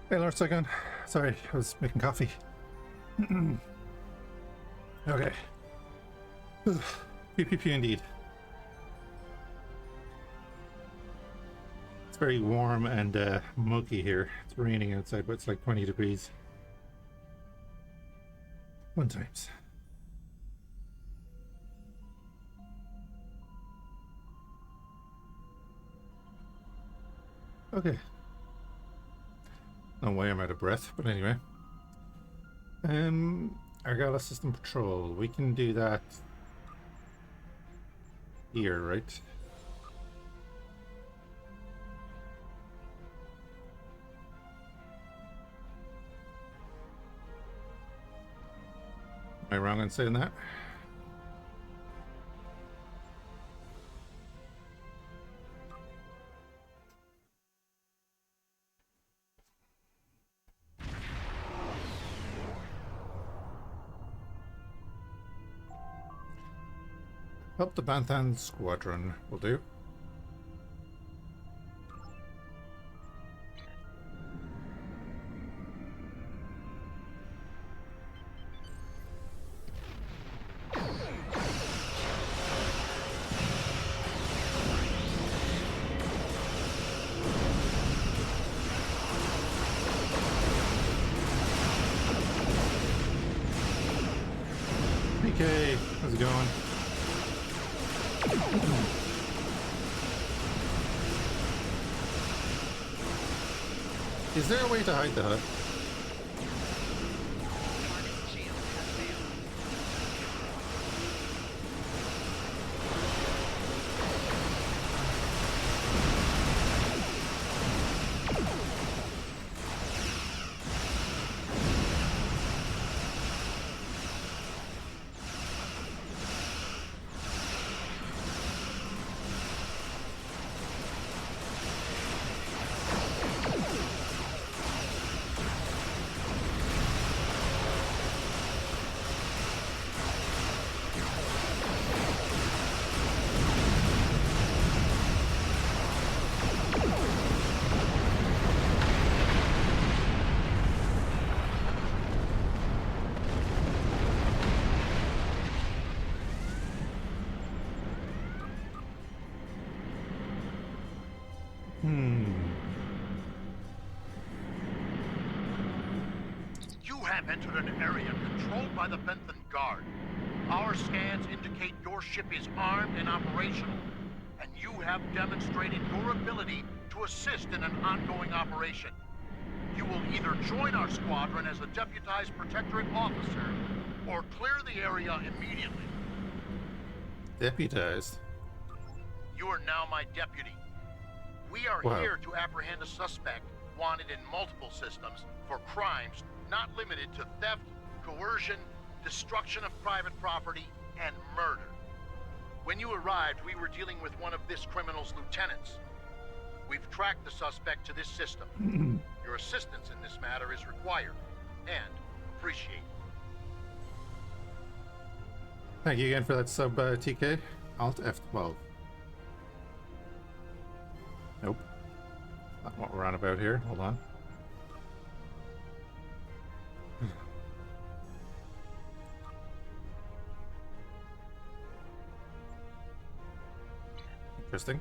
Hey, Lord Second. Sorry, I was making coffee. Okay. PPP indeed. It's very warm and muggy here. It's raining outside, but it's like 20 degrees. Fun times. Okay. No way I'm out of breath, but anyway. Argala System Patrol. We can do that here, right? Am I wrong in saying that? Help the Benthan squadron will do. PK, how's it going? Is there a way to hide the hut? You have entered an area controlled by the Benthan Guard. Our scans indicate your ship is armed and operational, and you have demonstrated your ability to assist in an ongoing operation. You will either join our squadron as a deputized Protectorate officer, or clear the area immediately. Deputized? You are now my deputy. We are Wow. here to apprehend a suspect wanted in multiple systems for crimes not limited to theft, coercion, destruction of private property, and murder. When you arrived, we were dealing with one of this criminal's lieutenants. We've tracked the suspect to this system. Your assistance in this matter is required, and appreciated. Thank you again for that sub, TK. Alt F12. Nope. Not what we're on about here. Hold on. Interesting.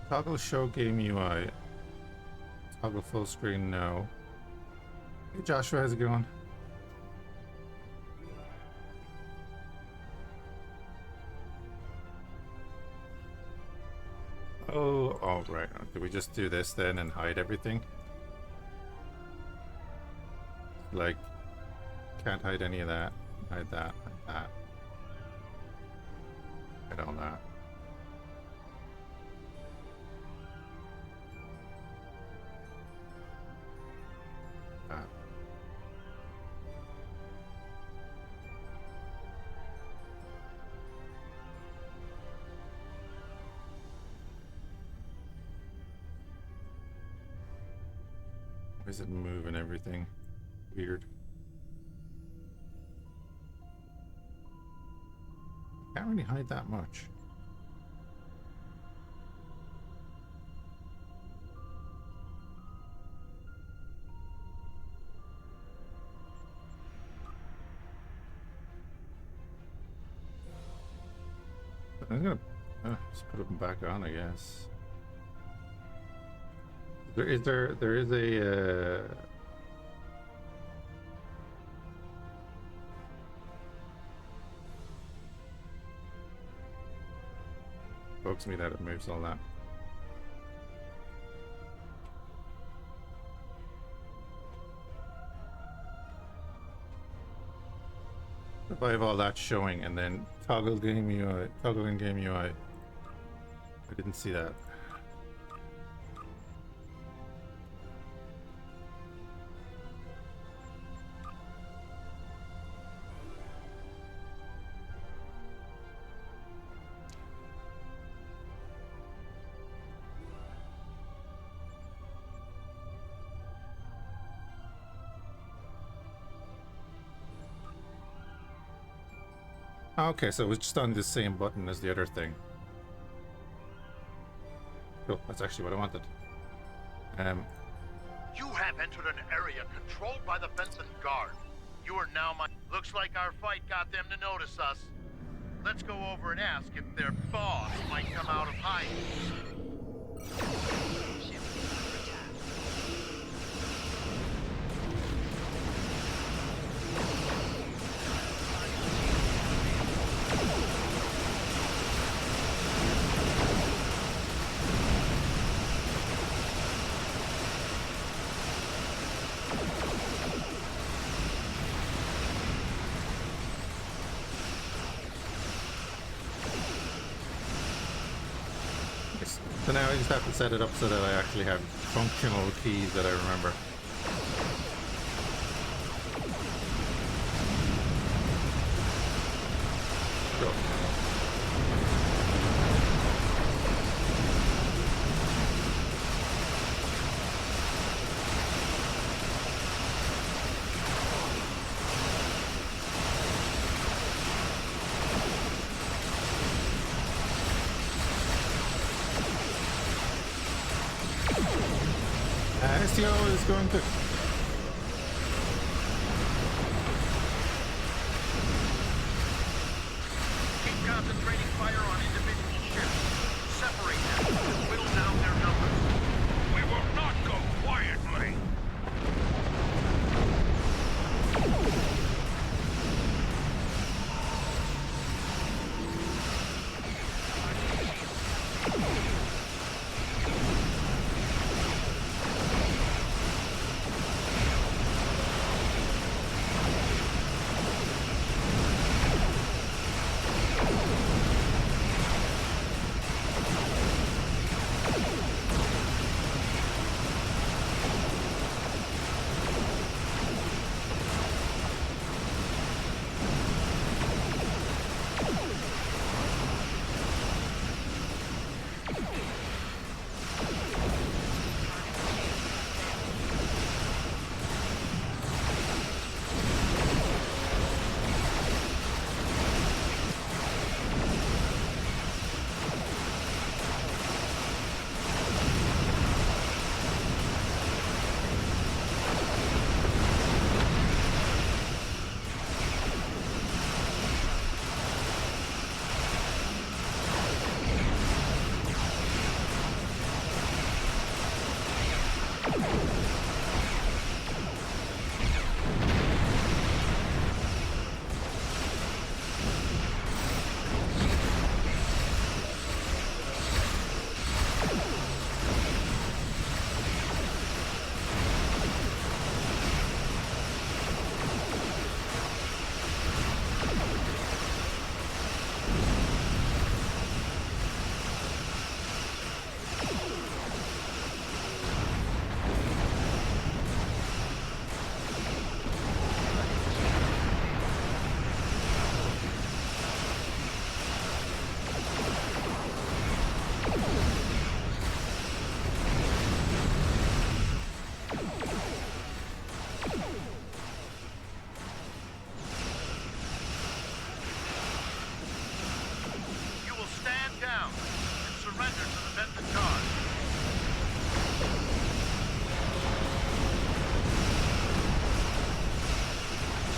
Toggle show game UI. Toggle full screen, no. Hey Joshua, how's it going? Oh, right. Do we just do this then and hide everything? Like, can't hide any of that. Hide that, hide that. Hide all that. That. Why is it moving everything? Weird. Can't really hide that much. I'm gonna just put them back on, I guess. There is a bugs me that it moves all that. If I have all that showing and then toggle game UI, toggle in game UI. I didn't see that. Okay, so it was just on the same button as the other thing. Cool, that's actually what I wanted. You have entered an area controlled by the Benthan Guard. You are now my... Looks like our fight got them to notice us. Let's go over and ask if their boss might come out of hiding. So now I just have to set it up so that I actually have functional keys that I remember. Cool. STO is going to... Keep concentrating fire on individual ships. Separate them and whittle down their numbers. We will not go quietly.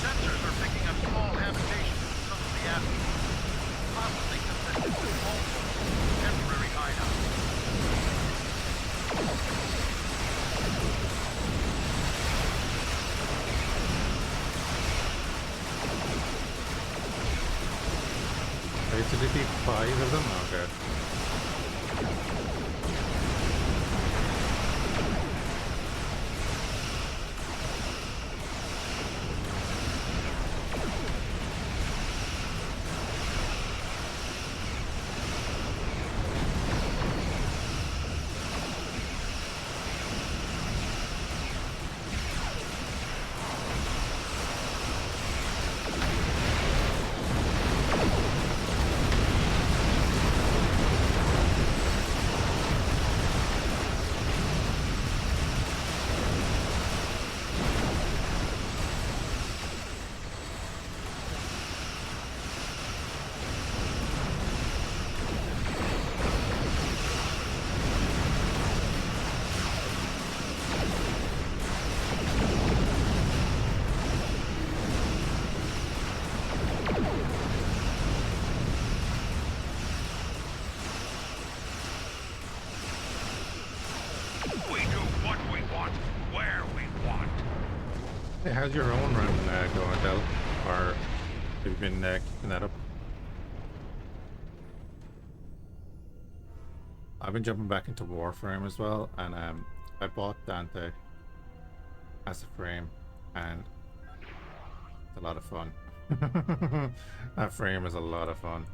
Sensors are picking up small habitations in some of the atmosphere. Possibly consistent with 5 of them? Okay. Hey, how's your own run going, Del? Or have you been keeping that up? I've been jumping back into Warframe as well, and I bought Dante as a frame, and it's a lot of fun. That frame is a lot of fun.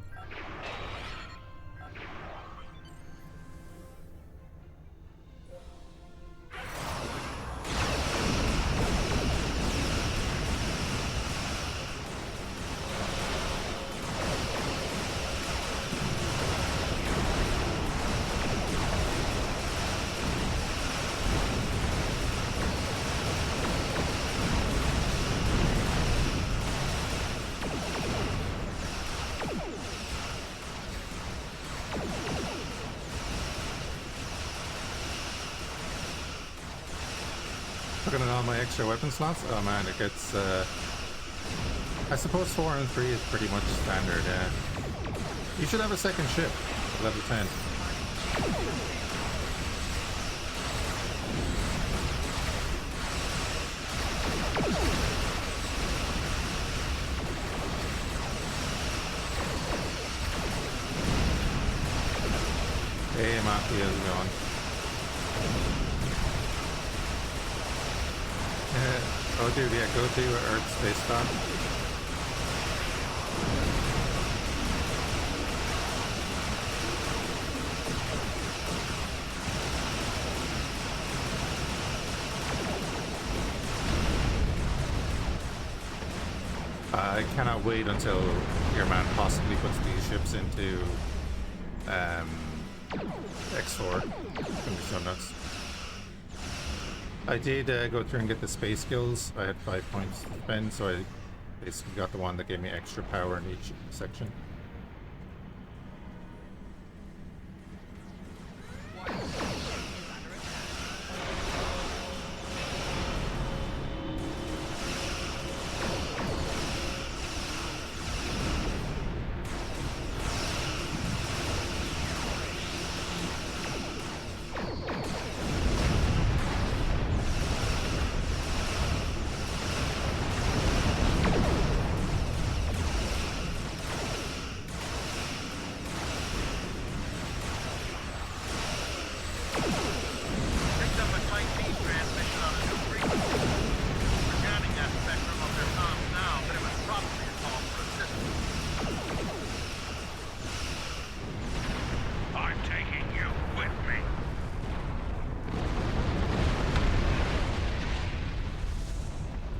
Looking at all my extra weapon slots, oh man, it gets, I suppose 4 and 3 is pretty much standard, yeah. You should have a second ship, level 10. Hey, Mafia, how's it going? Oh dude, yeah, go to Earth Space Dock. I cannot wait until your man possibly puts these ships into X4. It's gonna be so nuts. I did go through and get the space skills. I had 5 points to spend, so I basically got the one that gave me extra power in each section.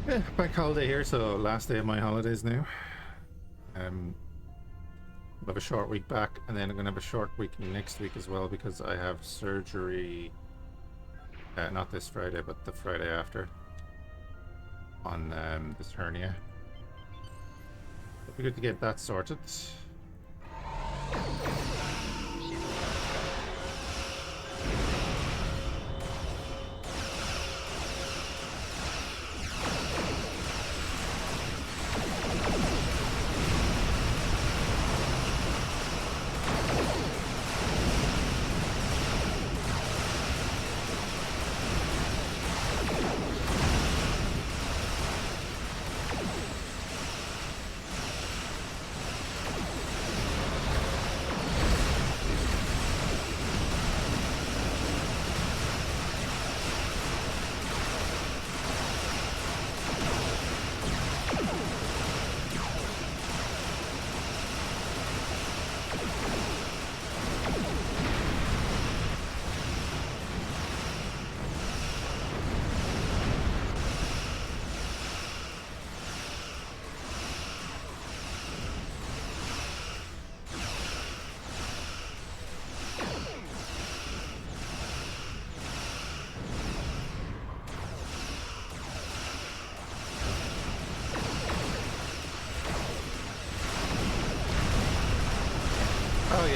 Yeah, bank holiday here, so last day of my holidays now. I'll have a short week back, and then I'm gonna have a short week next week as well because I have surgery. Not this Friday, but the Friday after on this hernia. It'd be good to get that sorted.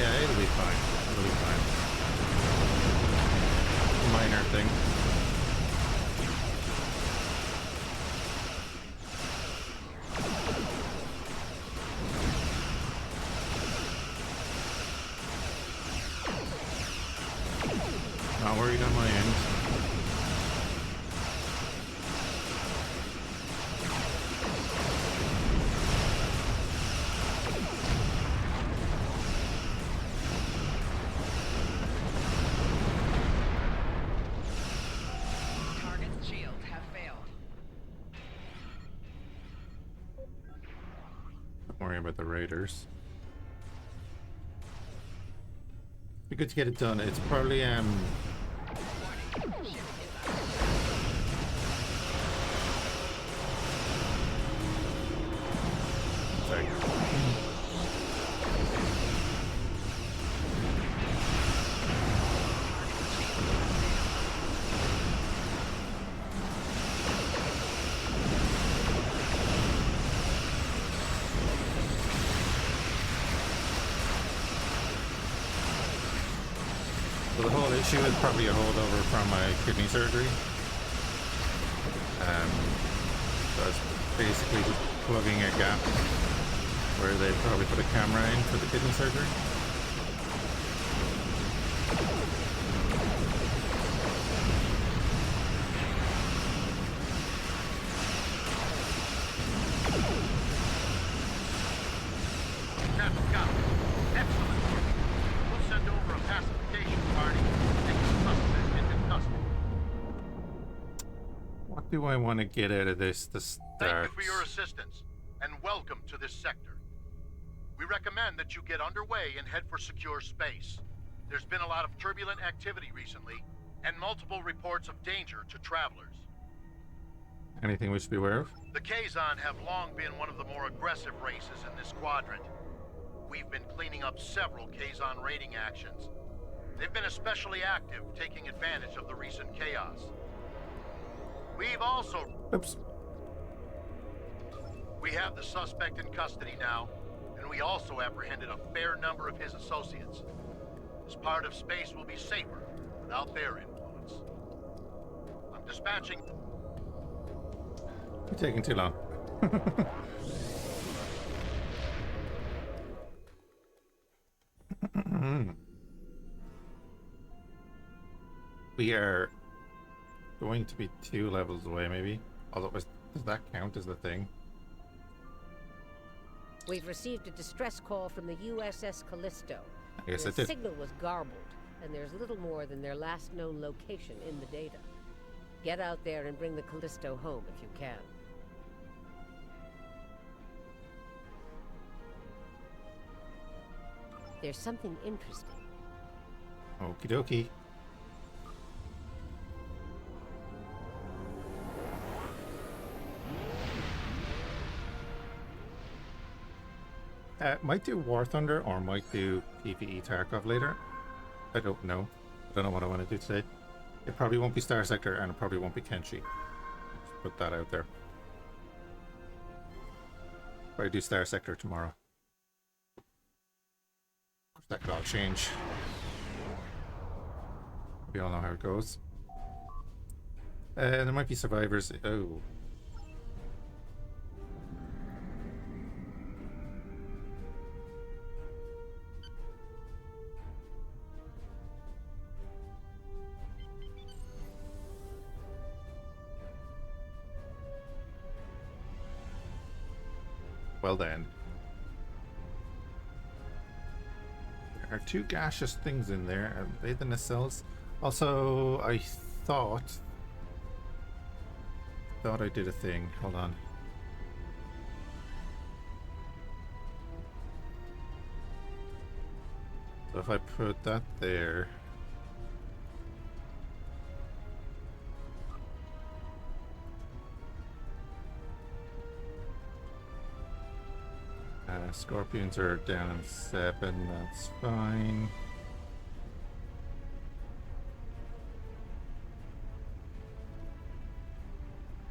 Yeah, it'll be fine. It'll be fine. Minor thing. Not worried on my end. Target's shields have failed. Don't worry about the raiders. Be good to get it done. It's probably Warning. Ship is out. sorry. So the whole issue is probably a holdover from my kidney surgery. So it's basically just plugging a gap where they probably put a camera in for the kidney surgery. Captain got it. Excellent work. We'll send over a pacification party and take the suspect into custody. What do I want to get out of this to start? Thank you for your assistance, and welcome to this sector. We recommend that you get underway and head for secure space. There's been a lot of turbulent activity recently, and multiple reports of danger to travelers. Anything we should be aware of? The Kazon have long been one of the more aggressive races in this quadrant. We've been cleaning up several Kazon raiding actions. They've been especially active, taking advantage of the recent chaos. We've also... Oops. We have the suspect in custody now, and we also apprehended a fair number of his associates. This part of space will be safer without their influence. I'm dispatching... You're taking too long. We are going to be 2 levels away, maybe. Although, does that count as the thing? We've received a distress call from the USS Kalisto. I guess The it did. signal was garbled, and there's little more than their last known location in the data. Get out there and bring the Kalisto home if you can. There's something interesting. Okie dokie. Might do War Thunder or might do PvE Tarkov later. I don't know. I don't know what I want to do today. It probably won't be Starsector and it probably won't be Kenshi. Just put that out there. But I do Starsector tomorrow. That could all change. We all know how it goes. There might be survivors. Oh. Well then. There are 2 gaseous things in there. Are they the nacelles? Also, I thought I did a thing. Hold on. So if I put that there. Scorpions are down in 7, that's fine.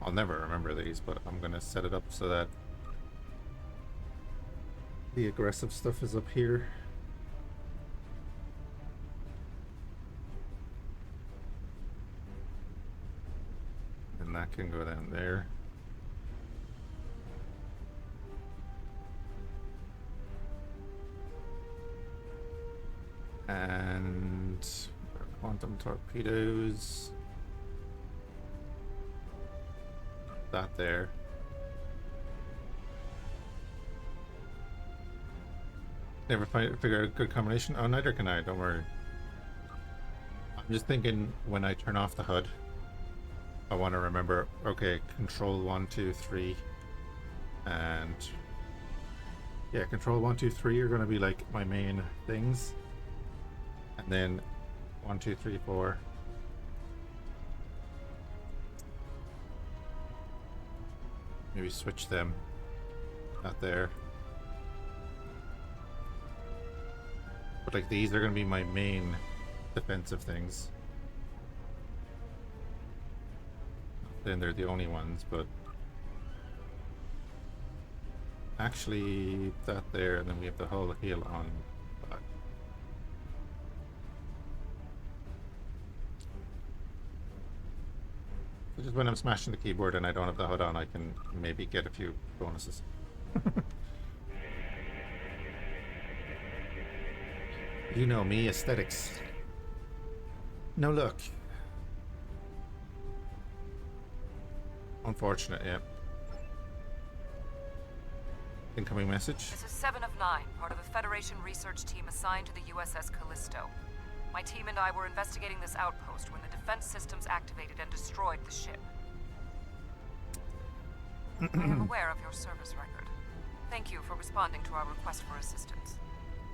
I'll never remember these, but I'm gonna set it up so that the aggressive stuff is up here. And that can go down there. And quantum torpedoes. That there. Never figure out a good combination. Oh, neither can I, don't worry. I'm just thinking when I turn off the HUD, I want to remember, okay, control 1, 2, 3, and yeah, control 1, 2, 3 are going to be like my main things, and then 1, 2, 3, 4. Maybe switch them. Not there. But like these are going to be my main defensive things. Then they're the only ones, but actually that there, and then we have the whole heal on back. So just when I'm smashing the keyboard and I don't have the HUD on, I can maybe get a few bonuses. You know me, aesthetics. No look. Unfortunate, yeah. Incoming message. This is 7 of 9, part of a Federation research team assigned to the USS Kalisto. My team and I were investigating this outpost when the defense systems activated and destroyed the ship. I am aware of your service record. Thank you for responding to our request for assistance.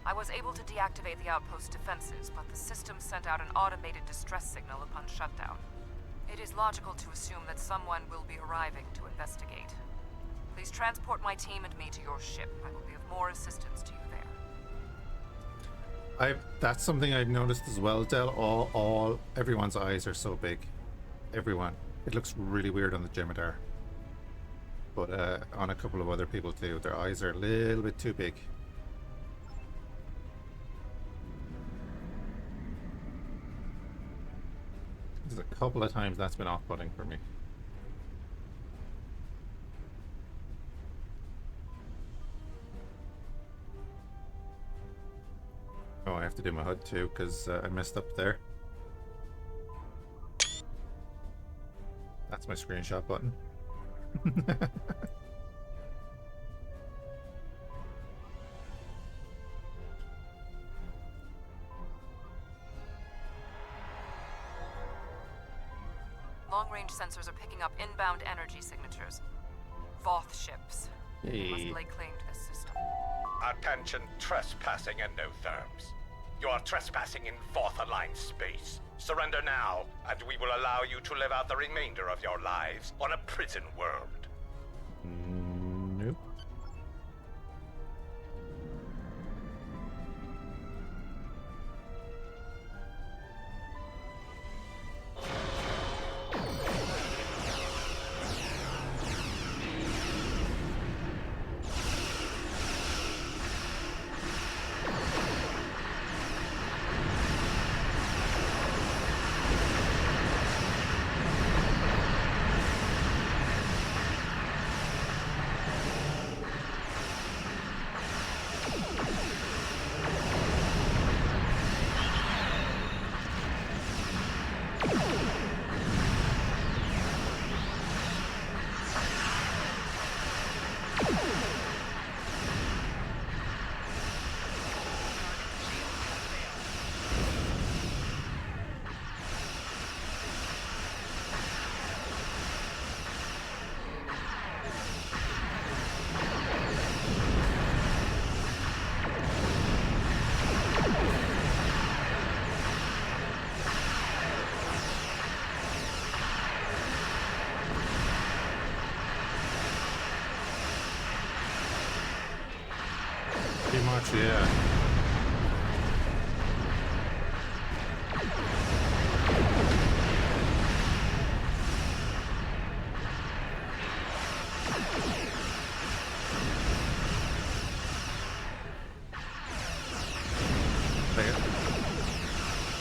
I was able to deactivate the outpost's defenses, but the system sent out an automated distress signal upon shutdown. It is logical to assume that someone will be arriving to investigate. Please transport my team and me to your ship. I will be of more assistance to you there. That's something I've noticed as well, Del. Everyone's eyes are so big. Everyone. It looks really weird on the Jemadar. But on a couple of other people too. Their eyes are a little bit too big. There's a couple of times that's been off-putting for me. Oh, I have to do my HUD too because I messed up there. That's my screenshot button. Long-range sensors are picking up inbound energy signatures. Voth ships. Hey. Must lay claim to this system. Attention, trespassing endotherms. You are trespassing in Voth-aligned space. Surrender now, and we will allow you to live out the remainder of your lives on a prison world. Nope.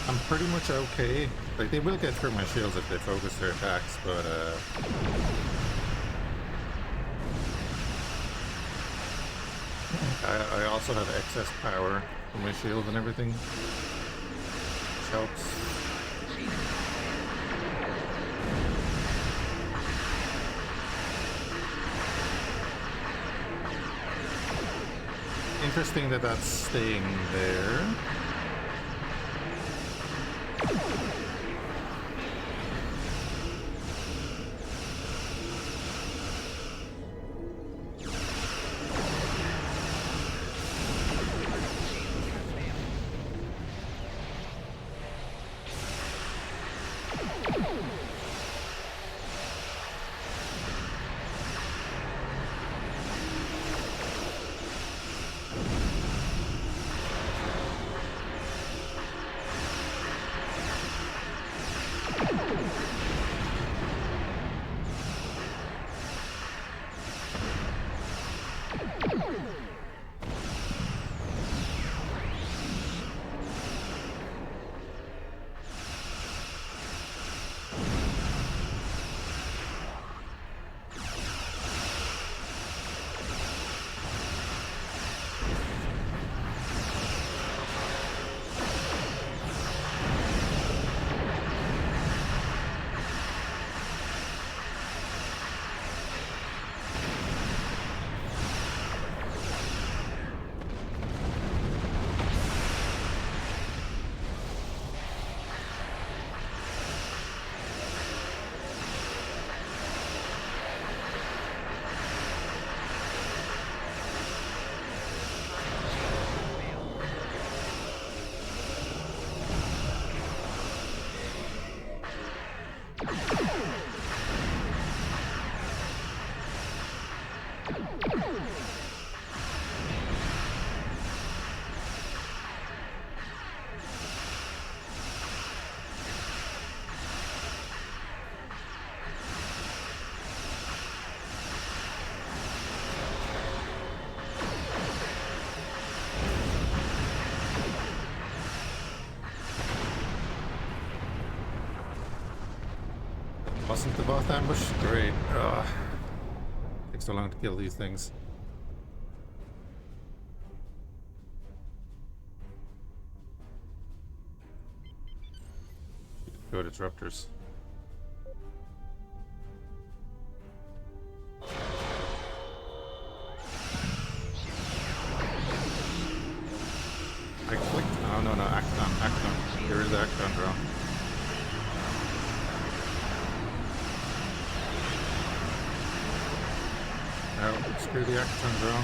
I'm pretty much okay. Like, they will get through my shields if they focus their attacks, but I also have excess power from my shield and everything, which helps. Interesting that that's staying there. Wasn't the Voth ambush? Great. Ugh. Takes so long to kill these things. Go disruptors. I clicked. Oh no, Acton. Here is Acton, bro. No, screw the Acton, bro.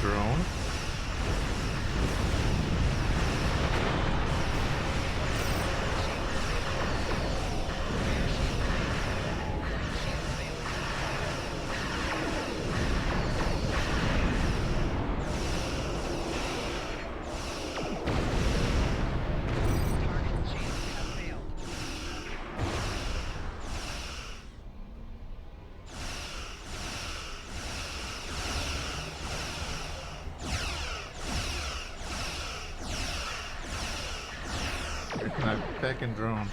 Drone. My fucking drone.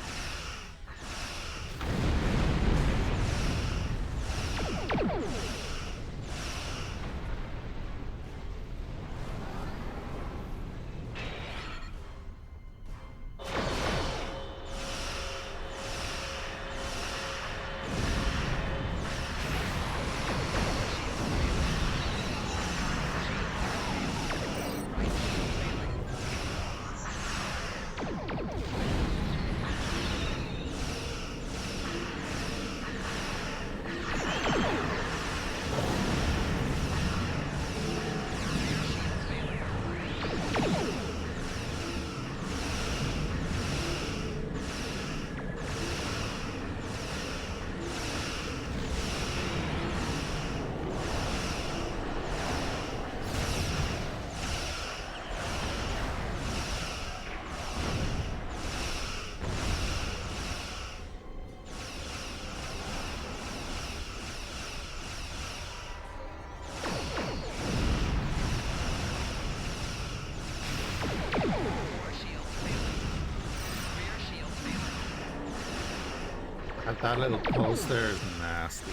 That little pulse there is nasty.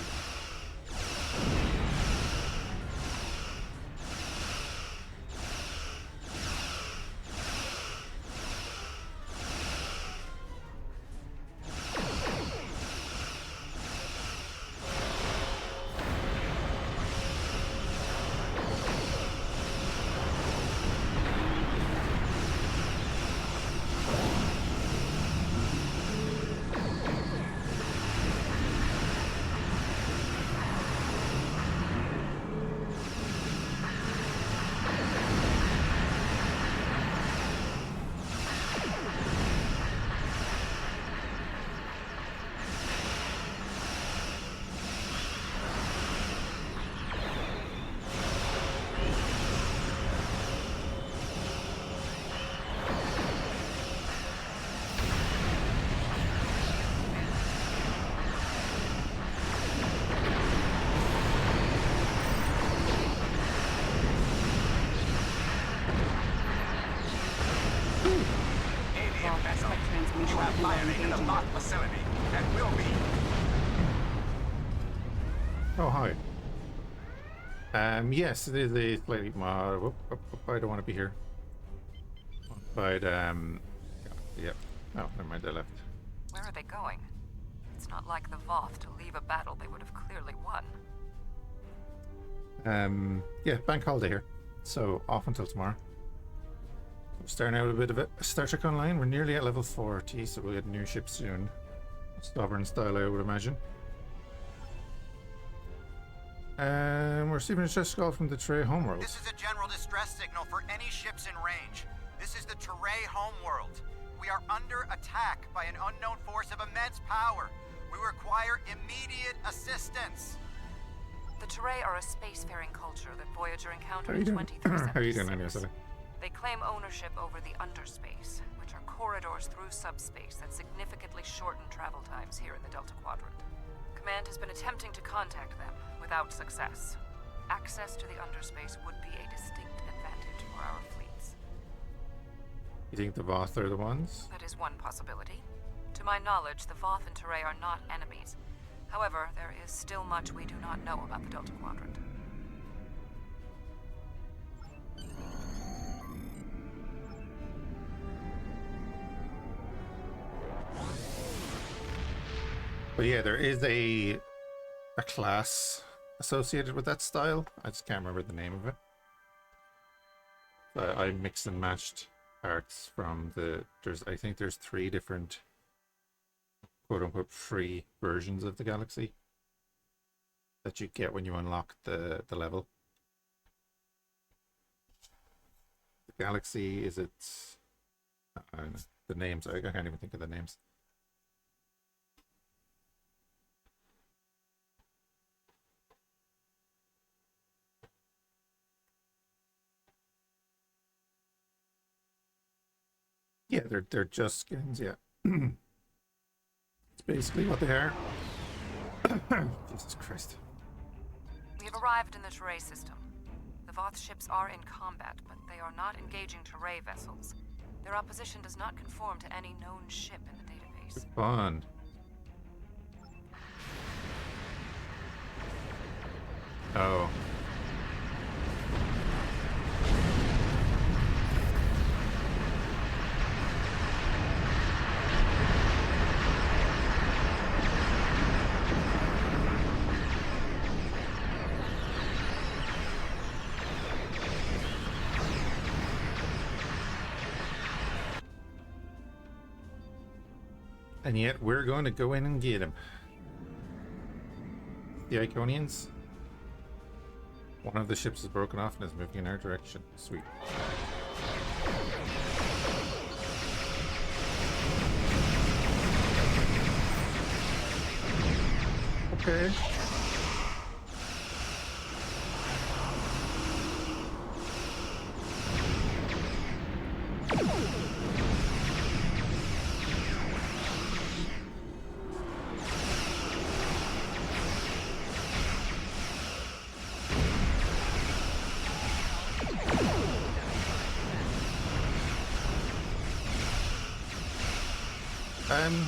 Oh, hi. Yes, it is a slightly mod. Whoop, whoop, whoop, I don't want to be here. But, yep. Oh, never mind, I left. Where are they going? It's not like the Voth to leave a battle they would have clearly won. Yeah, bank holiday here. So, off until tomorrow. We're starting out with a bit of a Star Trek Online. We're nearly at level 40, so we'll get a new ship soon. Sovereign style, I would imagine. We're receiving a distress call from the Turei homeworld. This is a general distress signal for any ships in range. This is the Turei homeworld. We are under attack by an unknown force of immense power. We require immediate assistance. The Turei are a spacefaring culture that Voyager encountered How in are you doing? How are you doing anyway, 2376. Sally? They claim ownership over the underspace, which are corridors through subspace that significantly shorten travel times here in the Delta Quadrant. Command has been attempting to contact them, without success. Access to the underspace would be a distinct advantage for our fleets. You think the Voth are the ones? That is one possibility. To my knowledge, the Voth and Turei are not enemies. However, there is still much we do not know about the Delta Quadrant. But yeah, there is a class associated with that style. I just can't remember the name of it. I mixed and matched parts from the... I think there's 3 different quote-unquote free versions of the galaxy that you get when you unlock the level. The galaxy is its... the names, I can't even think of the names. Yeah, they're just skins, yeah. It's basically what they are. Jesus Christ. We have arrived in the Turei system. The Voth ships are in combat, but they are not engaging Turei vessels. Their opposition does not conform to any known ship in the database. Bond. Oh. And yet we're going to go in and get him. The Iconians. One of the ships is broken off and is moving in our direction. Sweet. Okay.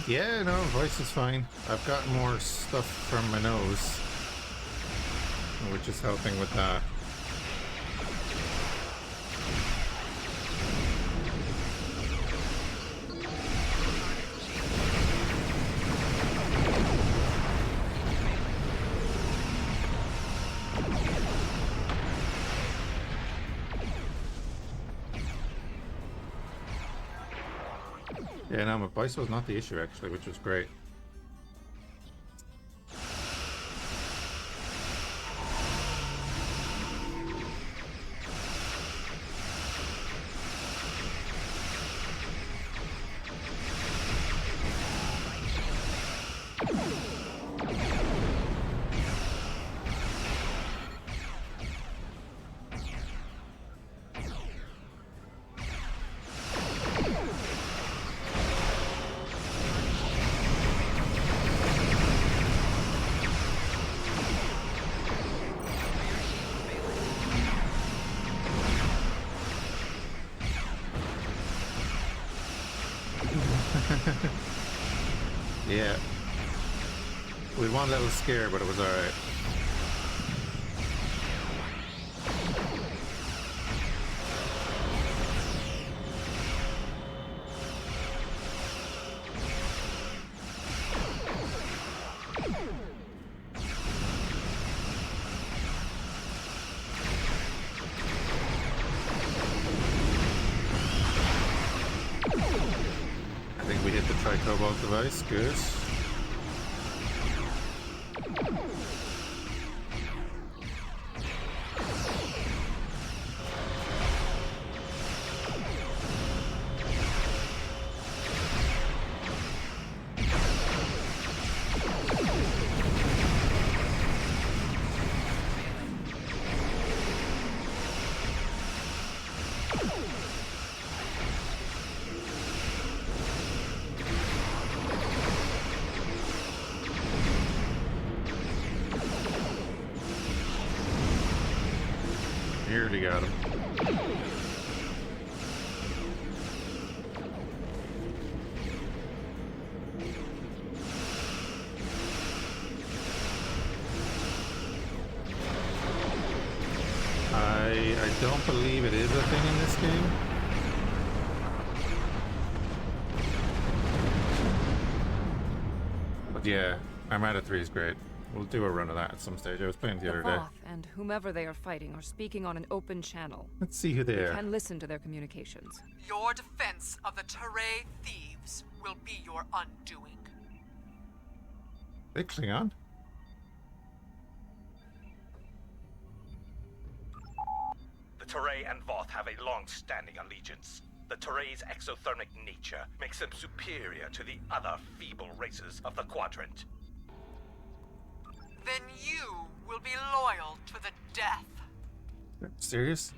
Yeah, no, voice is fine. I've got more stuff from my nose, which is helping with that. Yeah, no, my voice was not the issue actually, which was great. Yeah. We had one little scare, but it was alright. I think we hit the Tri-Cobalt device, good. Nearly got him. I don't believe it is a thing in this game. But yeah, Armada 3 is great. We'll do a run of that at some stage. I was playing the other day. Voth and whomever they are fighting are speaking on an open channel. Let's see who they We are. can listen to their communications. Your defense of the Turei thieves will be your undoing. They Klingon? The Turei and Voth have a long-standing allegiance. The Turei's exothermic nature makes them superior to the other feeble races of the Quadrant. Then you will be loyal to the death. Serious?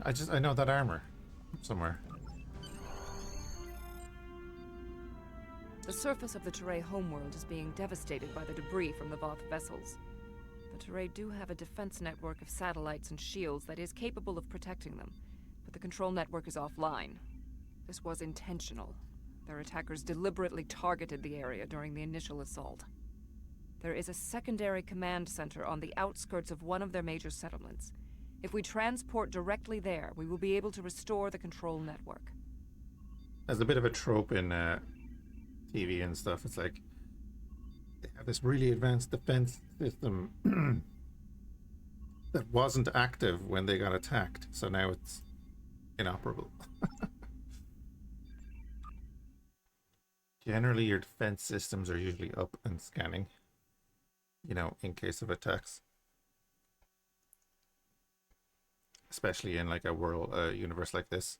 I know that armor somewhere. The surface of the Turei homeworld is being devastated by the debris from the Voth vessels. The Turei do have a defense network of satellites and shields that is capable of protecting them, but the control network is offline. This was intentional. Their attackers deliberately targeted the area during the initial assault. There is a secondary command center on the outskirts of one of their major settlements. If we transport directly there, we will be able to restore the control network. There's a bit of a trope in TV and stuff. It's like they have this really advanced defense system that wasn't active when they got attacked, so now it's inoperable. Generally, your defense systems are usually up and scanning, you know, in case of attacks. Especially in like a world, universe like this.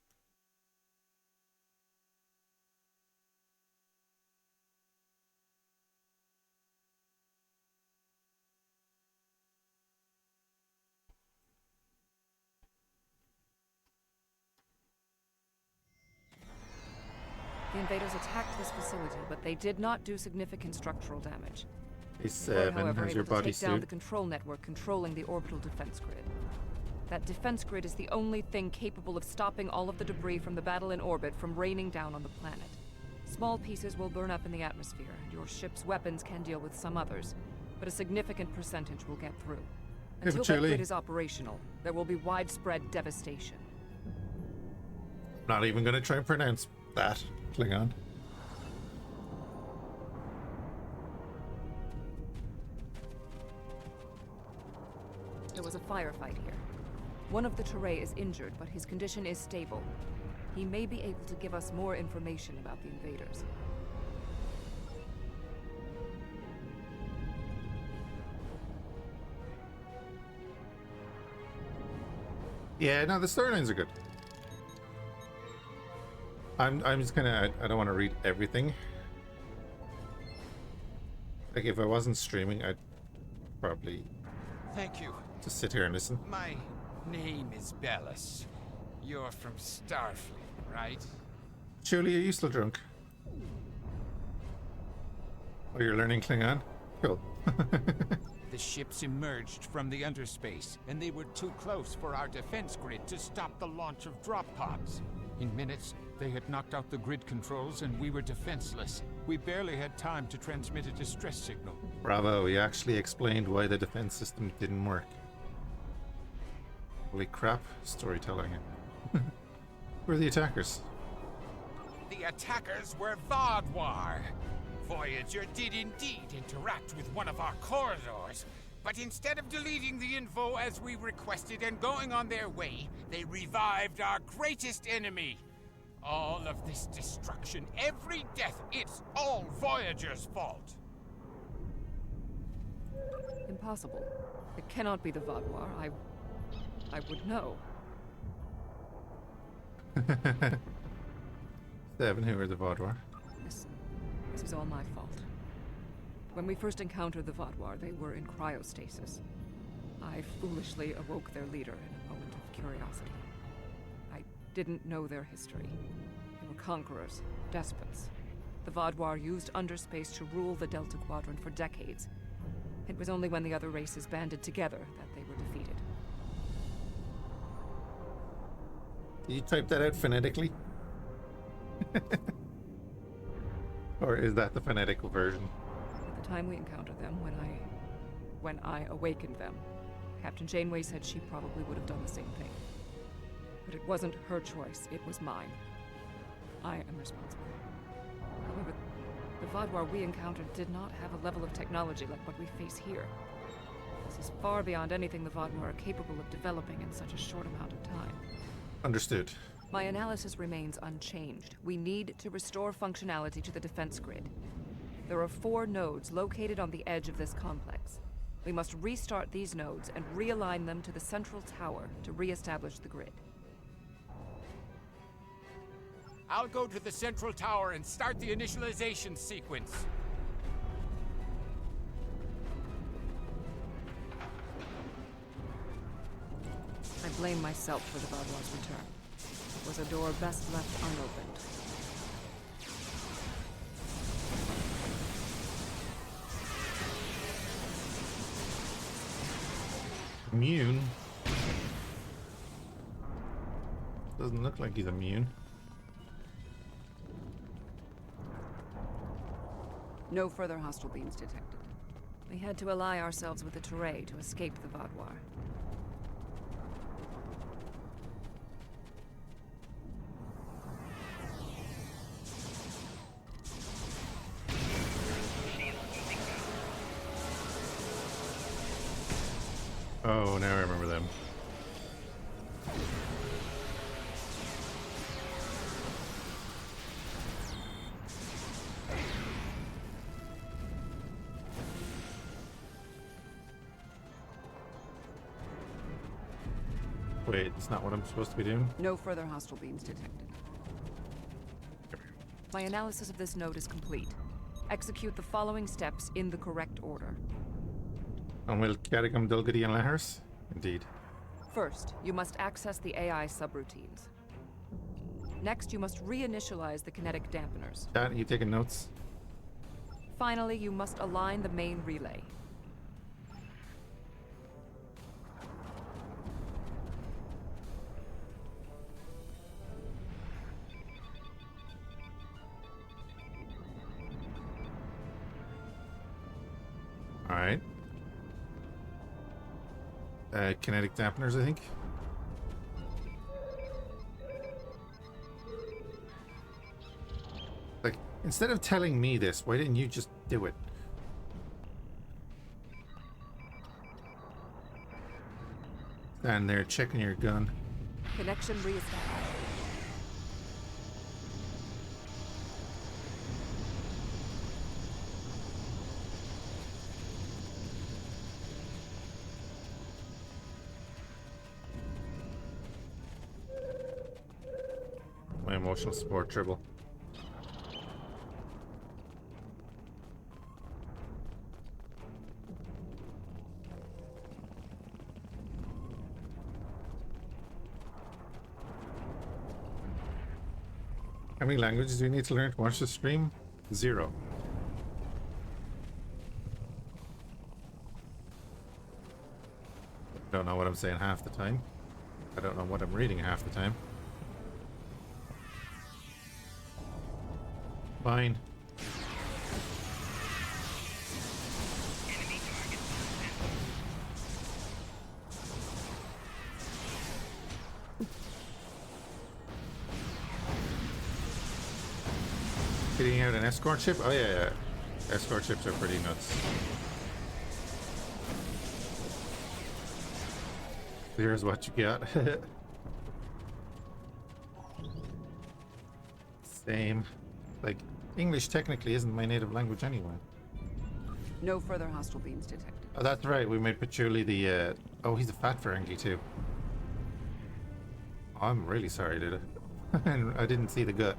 The invaders attacked this facility, but they did not do significant structural damage. Hey, They were, Seven, however, how's your able to body take down the suit? control network controlling the orbital defense grid. That defense grid is the only thing capable of stopping all of the debris from the battle in orbit from raining down on the planet. Small pieces will burn up in the atmosphere, and your ship's weapons can deal with some others, but a significant percentage will get through. Until that Julie. grid is operational, there will be widespread devastation. Not even going to try and pronounce that. Klingon. There was a firefight here. One of the Turei is injured, but his condition is stable. He may be able to give us more information about the invaders. Yeah, no, the storylines are good. I'm just gonna, I don't want to read everything. Like, if I wasn't streaming, I'd probably Thank you. just sit here and listen. My name is Bellis. You're from Starfleet, right? Julie, are you still drunk? Oh, you're learning Klingon? Cool. The ships emerged from the underspace, and they were too close for our defense grid to stop the launch of drop pods. In minutes, they had knocked out the grid controls, and we were defenseless. We barely had time to transmit a distress signal. Bravo, he actually explained why the defense system didn't work. Holy crap, storytelling. Who are the attackers? The attackers were Vaadwaur. Voyager did indeed interact with one of our corridors, but instead of deleting the info as we requested and going on their way, they revived our greatest enemy. All of this destruction, every death, it's all Voyager's fault. Impossible. It cannot be the Vaadwaur. I would know. Seven, who are the Vaadwaur? This is all my fault. When we first encountered the Vaadwaur, they were in cryostasis. I foolishly awoke their leader in a moment of curiosity. I didn't know their history. They were conquerors, despots. The Vaadwaur used underspace to rule the Delta Quadrant for decades. It was only when the other races banded together that they were defeated. Did you type that out phonetically? Or is that the phonetical version? At the time we encountered them, when I awakened them, Captain Janeway said she probably would have done the same thing. But it wasn't her choice, it was mine. I am responsible. However, the Vaadwaur we encountered did not have a level of technology like what we face here. This is far beyond anything the Vaadwaur are capable of developing in such a short amount of time. Understood. My analysis remains unchanged. We need to restore functionality to the defense grid. There are 4 nodes located on the edge of this complex. We must restart these nodes and realign them to the central tower to re-establish the grid. I'll go to the central tower and start the initialization sequence. I blame myself for the Vaadwaur's return. It was a door best left unopened. Immune? Doesn't look like he's immune. No further hostile beams detected. We had to ally ourselves with the Turei to escape the Vaadwaur. Oh, now I remember them. Wait, it's not what I'm supposed to be doing? No further hostile beams detected. My analysis of this node is complete. Execute the following steps in the correct order. And will Carigam Dulgadi and Lahars? Indeed. First, you must access the AI subroutines. Next, you must reinitialize the kinetic dampeners. Chat, you taking notes? Finally, you must align the main relay. Alright. Kinetic dampeners, I think. Like, instead of telling me this, why didn't you just do it? Stand there checking your gun. Connection reestablished. My emotional support dribble. How many languages do you need to learn to watch the stream? 0. Don't know what I'm saying half the time. I don't know what I'm reading half the time. Fine. Getting out an escort ship? Oh yeah. Escort ships are pretty nuts. Here's what you got. Same. Like, English technically isn't my native language anyway. No further hostile beams detected. Oh, that's right. We made Patchouli the, oh, he's a fat Ferengi too. Oh, I'm really sorry, dude. I didn't see the gut.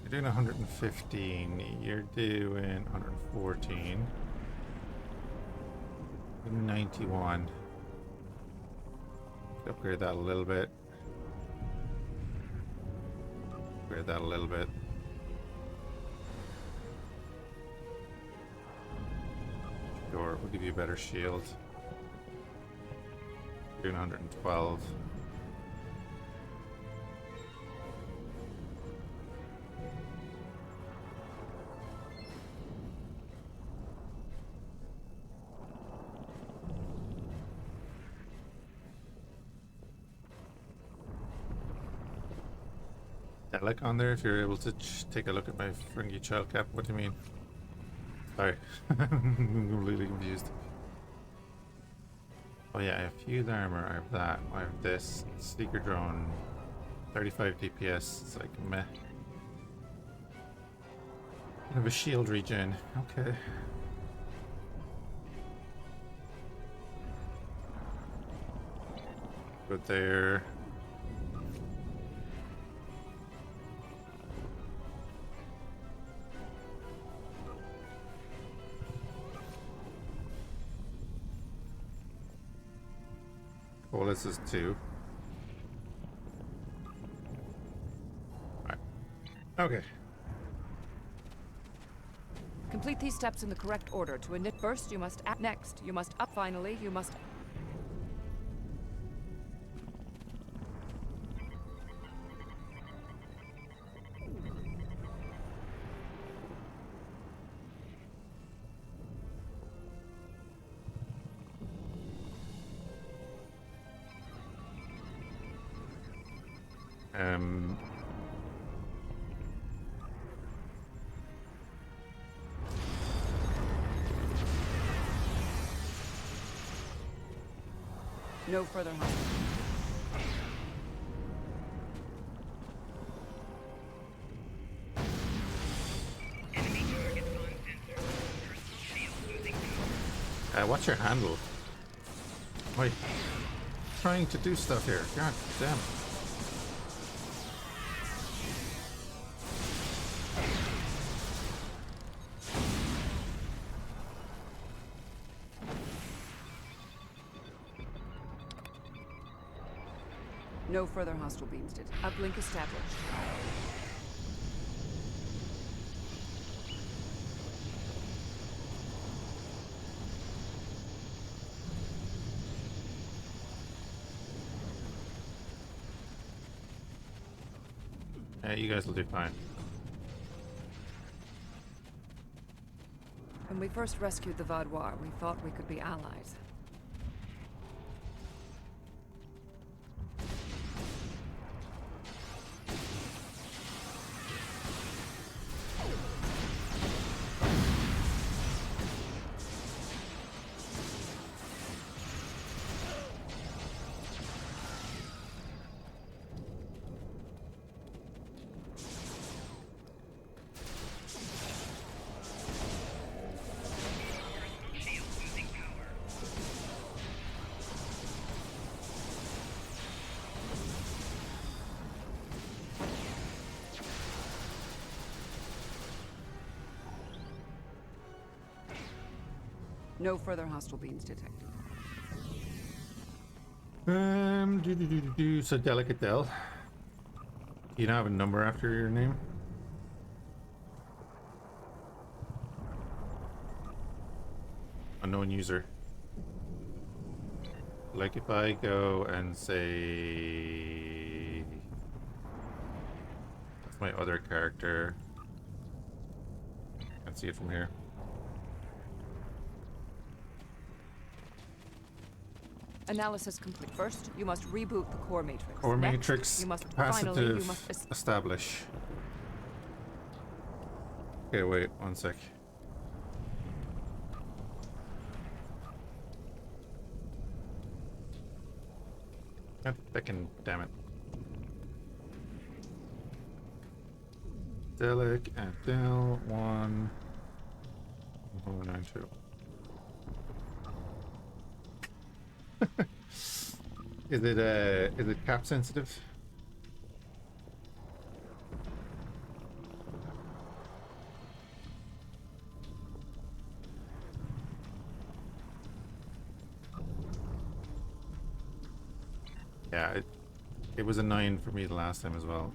You're doing 115. You're doing 114. 91. Upgrade that a little bit. Upgrade that a little bit. Sure, we'll give you a better shield. Doing 112. Like on there if you're able to take a look at my Ferengi child cap. What do you mean? Sorry. I'm completely confused. Oh yeah, I have fused armor, I have that, I have this. Seeker drone, 35 DPS, it's like meh. I have a shield regen, okay. Good there. Well, this is 2. Okay. Complete these steps in the correct order. To init first, you must act next. You must up finally, you must... No further harm. What's your handle? Wait. Trying to do stuff here. God damn. No further hostile beams did. Uplink established. You guys will do fine. When we first rescued the Vaadwaur, we thought we could be allies. No further hostile beams detected. So Delicate Del. You don't have a number after your name? Unknown user. Like if I go and say... That's my other character. Can't see it from here. Analysis complete. First, you must reboot the core matrix. Core Next, matrix you must capacitive you must establish. Okay, wait, one sec. God fucking damn it. Delic and Del 1.92. Is it cap sensitive? Yeah, it was a 9 for me the last time as well.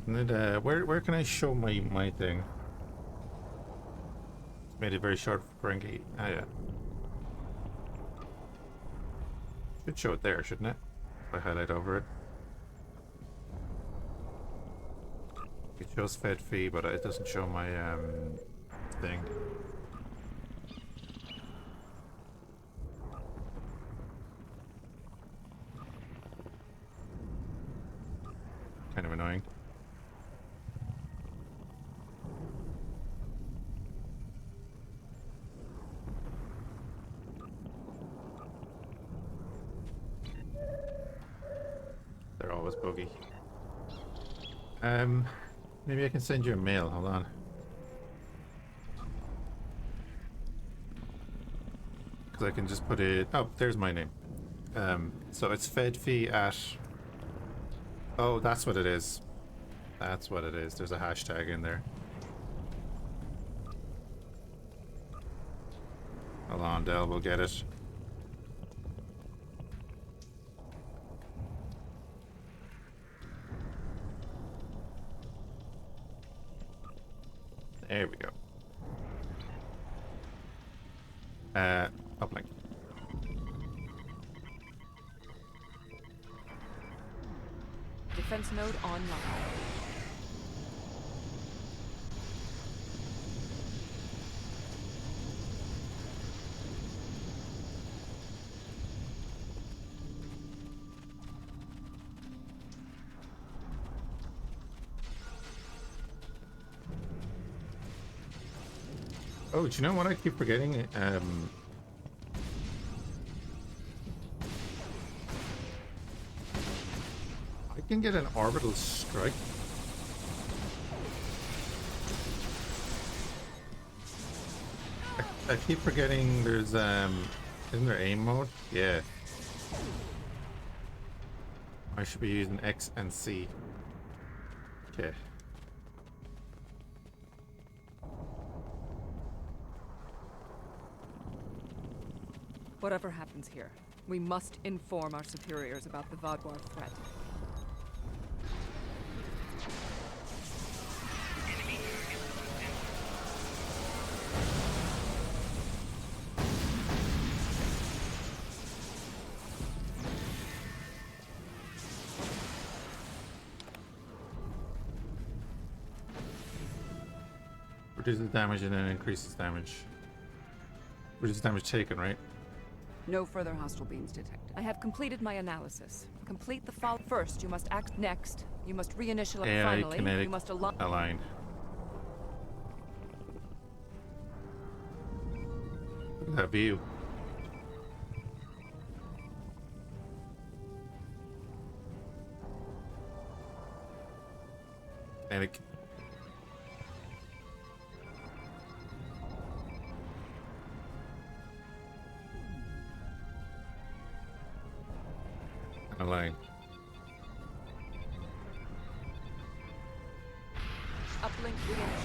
And then, where can I show my thing? It's made it very short for Frankie. Ah, yeah. Should show it there, shouldn't it? If I highlight over it. It shows fed fee, but it doesn't show my thing. Kind of annoying. They're always buggy. Maybe I can send you a mail. Hold on. Because I can just put it... Oh, there's my name. So it's fed fee at... Oh, that's what it is. That's what it is. There's a hashtag in there. Hold on, Del, we'll get it. There we go. Uplink. Defense node online. Oh, do you know what I keep forgetting? I can get an orbital strike. I keep forgetting there's isn't there aim mode? Yeah. I should be using X and C. Okay. Whatever happens here, we must inform our superiors about the Vaadwaur threat. Reduces damage and then increases damage. Reduces damage taken, right? No further hostile beams detected. I have completed my analysis. Complete the follow. First, you must act. Next, you must reinitialize. AI Finally, kinetic you must align. Look at that view. Kinetic. Align. Uplink reinitialized.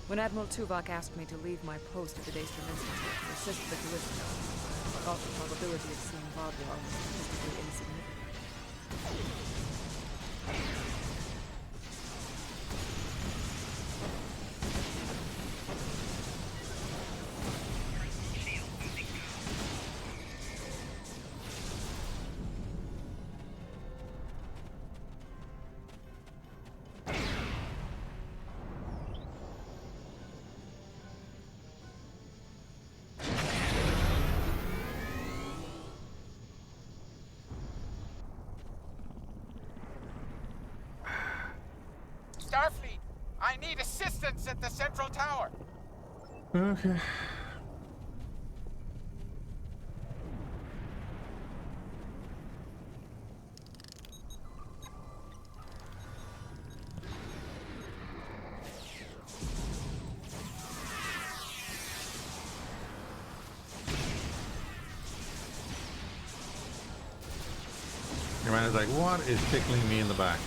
When Admiral Tuvok asked me to leave my post at the Daystrom Institute to assist the Kalisto, I thought the probability of seeing Vaadwaur was statistically insignificant. Starfleet, I need assistance at the central tower. Okay. Your man is like, what is tickling me in the back?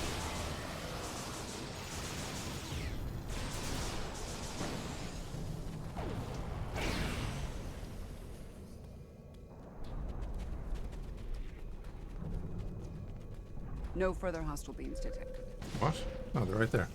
No further hostile beams detected. What? Oh, they're right there.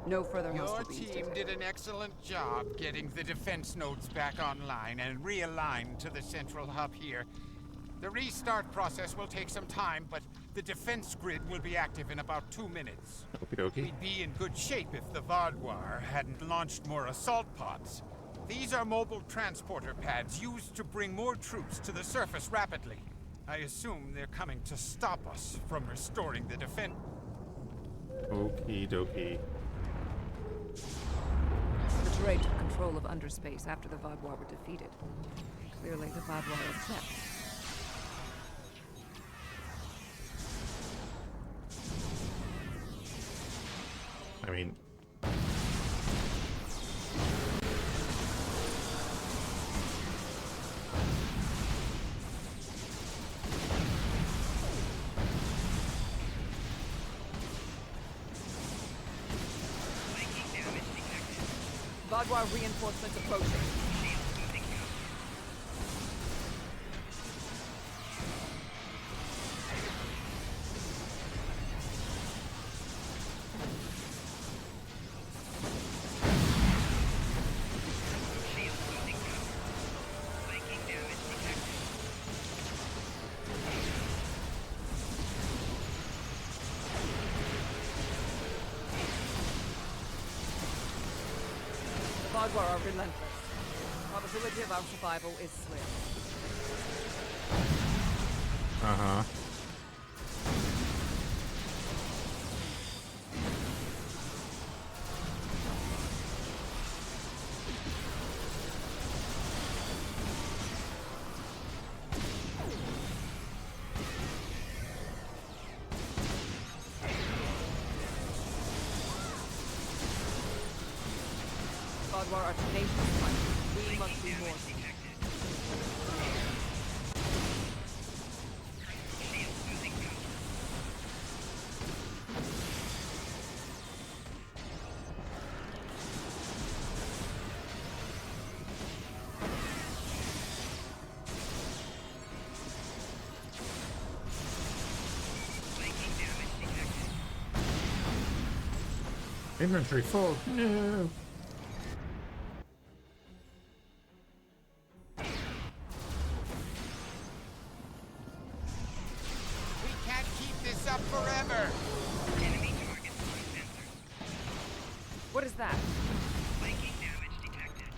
No further Your hostile beams team detected. did an excellent job getting the defense nodes back online and realigned to the central hub here. The restart process will take some time, but the defense grid will be active in about 2 minutes. Okie dokie. We'd be in good shape if the Vaadwaur hadn't launched more assault pods. These are mobile transporter pads used to bring more troops to the surface rapidly. I assume they're coming to stop us from restoring the defense. Okie dokie. The Turei took control of underspace after the Vaadwaur were defeated. Clearly, the Vaadwaur are upset. I mean... Vaadwaur reinforcements approaching. Vaadwaur are relentless. Probability of our survival is slim. Uh-huh. Vaadwaur are tenacious fighters. We must be more. Inventory full. No. Forever! What is that? Flanking damage detected.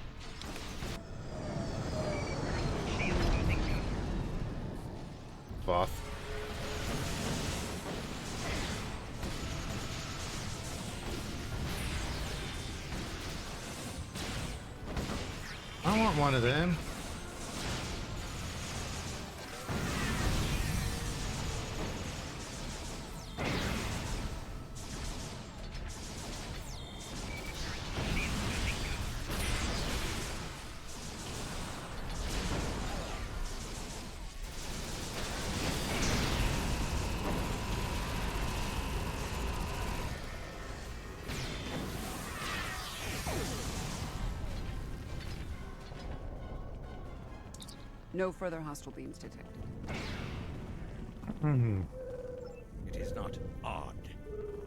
Shield losing cover. Voth. I want one of them. No further hostile beams detected. It is not odd.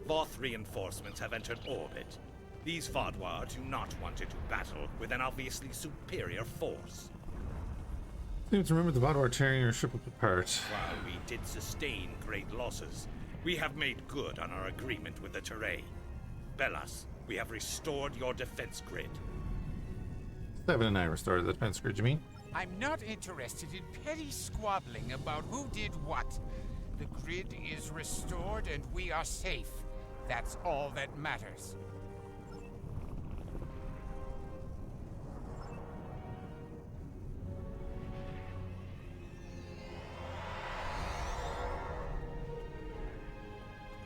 Voth reinforcements have entered orbit. These Vaadwaur do not want to do battle with an obviously superior force. Seems to remember the Vaadwaur tearing your ship apart. While we did sustain great losses, we have made good on our agreement with the Turei. Bellas, we have restored your defense grid. 7 and I restored the defense grid, you mean? I'm not interested in petty squabbling about who did what. The grid is restored and we are safe. That's all that matters.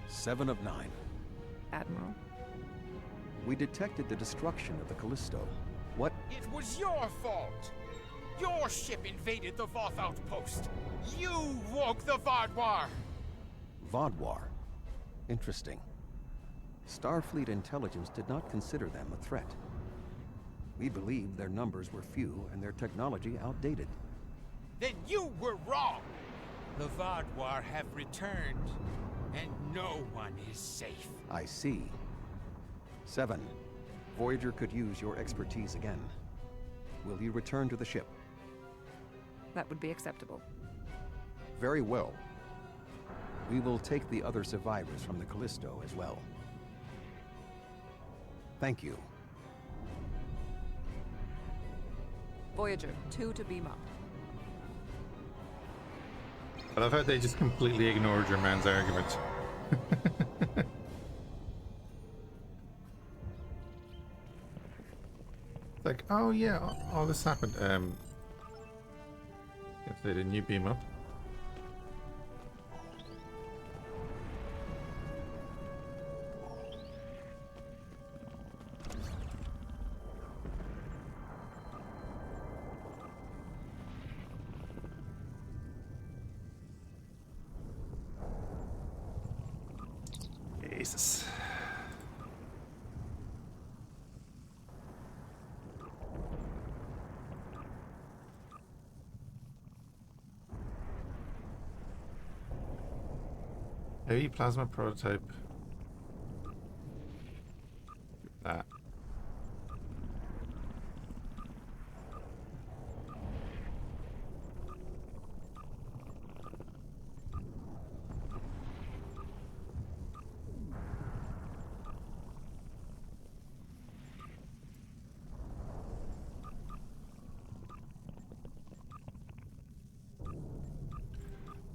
Seven of 9. Admiral? We detected the destruction of the Kalisto. What? It was your fault! Your ship invaded the Voth outpost! You woke the Vaadwaur! Vaadwaur. Interesting. Starfleet intelligence did not consider them a threat. We believed their numbers were few and their technology outdated. Then you were wrong! The Vaadwaur have returned, and no one is safe. I see. 7. Voyager could use your expertise again. Will you return to the ship? That would be acceptable. Very well. We will take the other survivors from the Kalisto as well. Thank you. Voyager, 2 to beam up. I love how they just completely ignored your man's argument. Like, oh yeah, all this happened. Guess they didn't you beam up? Jesus. Heavy plasma prototype. That.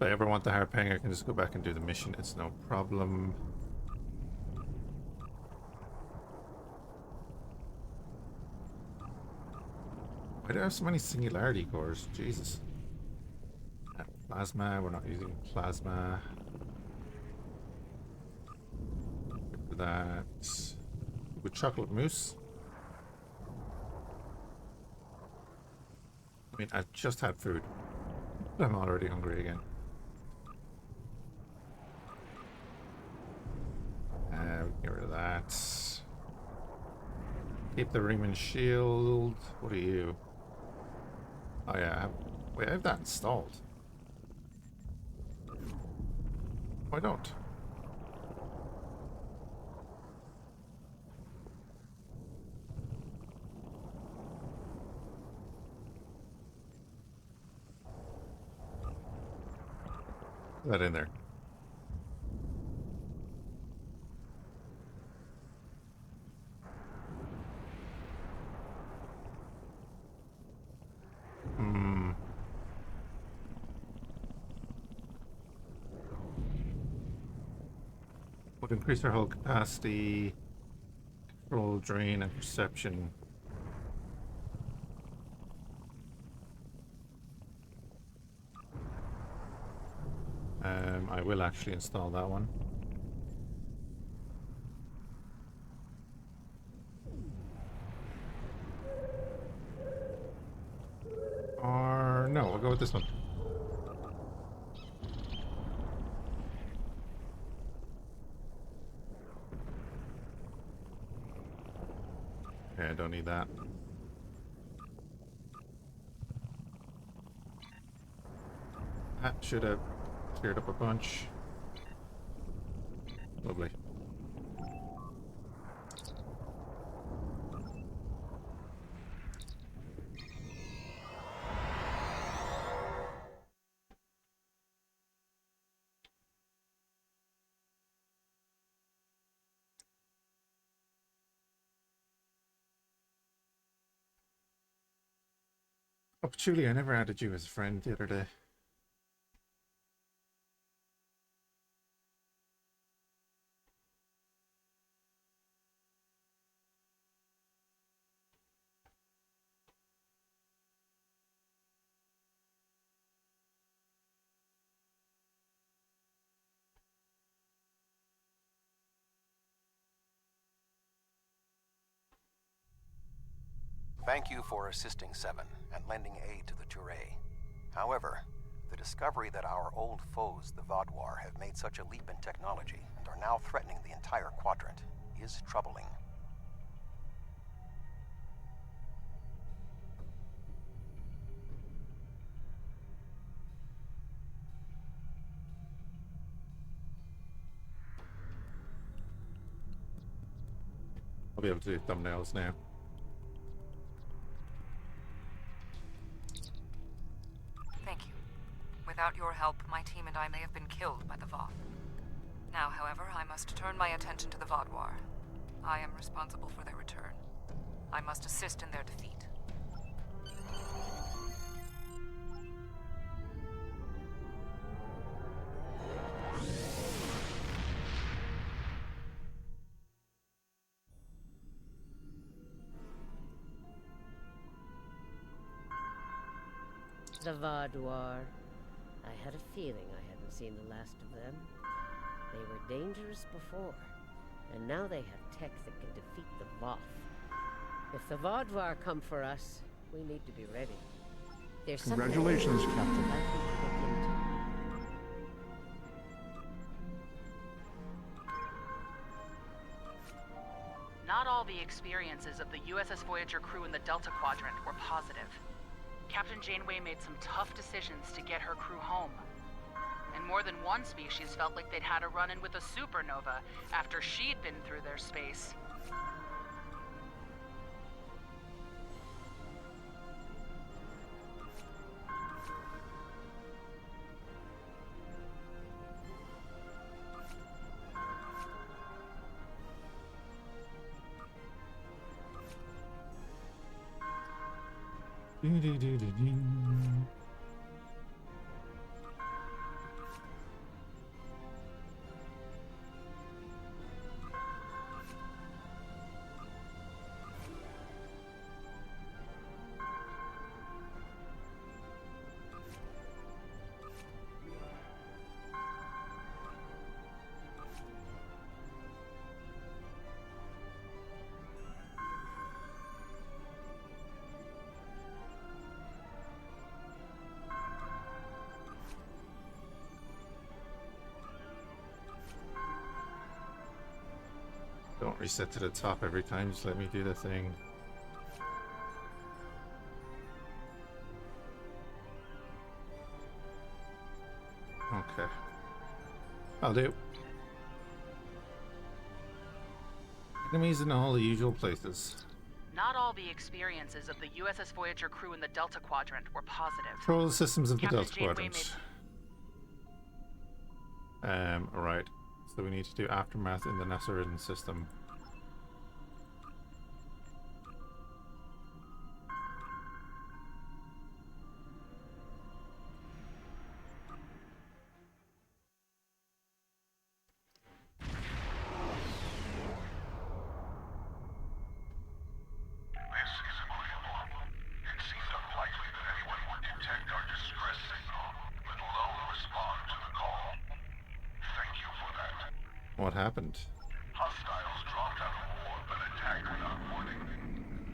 If I ever want the harping, I can just go back and do the mission. It's no problem. Why do I have so many singularity cores? Jesus. Plasma, we're not using plasma. That. With chocolate mousse. I mean, I've just had food. I'm already hungry again. We can get rid of that. Keep the Riemann shield. What are you? Oh yeah, wait, I have that installed. Oh, I don't. Put that in there. Would increase our hull capacity, control, drain, and perception. I will actually install that one. Or no, we'll go with this one. Okay, I don't need that. That should have cleared up a bunch. Lovely. Oh, Julie, I never added you as a friend the other day. Thank you for assisting Seven and lending aid to the Turei. However, the discovery that our old foes, the Vaadwaur, have made such a leap in technology and are now threatening the entire quadrant is troubling. I'll be able to do thumbnails now. Thank you. Without your help, my team and I may have been killed by the Voth. Now, however, I must turn my attention to the Vaadwaur. I am responsible for their return. I must assist in their defeat. The Vaadwaur. I had a feeling I hadn't seen the last of them. They were dangerous before, and now they have tech that can defeat the Voth. If the Vaadwaur come for us, we need to be ready. There's Congratulations, something Captain. I'd like you to look into. Not all the experiences of the USS Voyager crew in the Delta Quadrant were positive. Captain Janeway made some tough decisions to get her crew home. And more than one species felt like they'd had a run-in with a supernova after she'd been through their space. Don't reset to the top every time, just let me do the thing. Okay. I'll do. Enemies in all the usual places. Not all the experiences of the USS Voyager crew in the Delta Quadrant were positive. Control the systems of the Captain Delta Janeway Quadrant. Alright. So we need to do aftermath in the Nasseridin system. What happened? Hostiles dropped out of war but attacked without warning.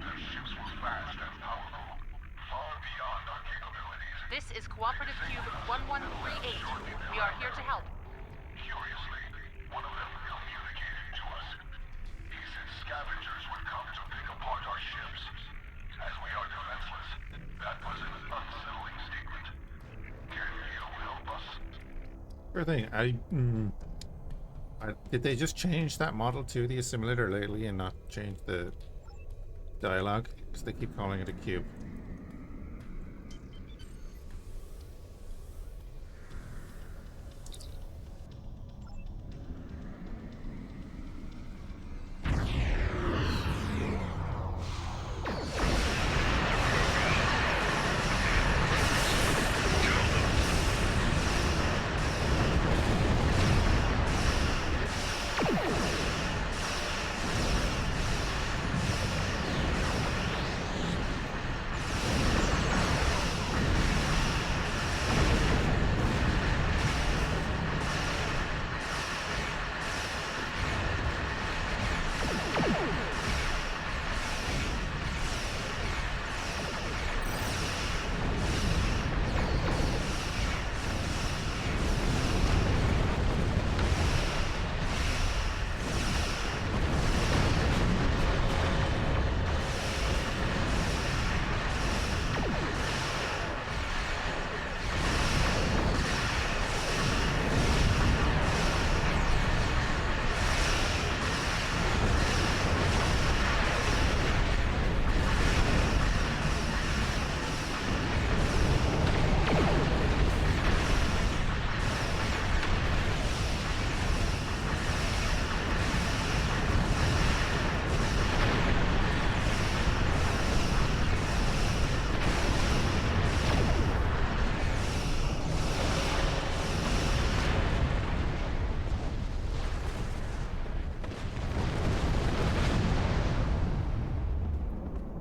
Their ships were fast and powerful, far beyond our capabilities. This is Cooperative Cube 1138. We are here to help. Curiously, one of them communicated to us. He said scavengers would come to pick apart our ships. As we are defenseless, that was an unsettling statement. Can you help us? Sure thing. Did they just change that model to the assimilator lately and not change the dialogue? Because they keep calling it a cube.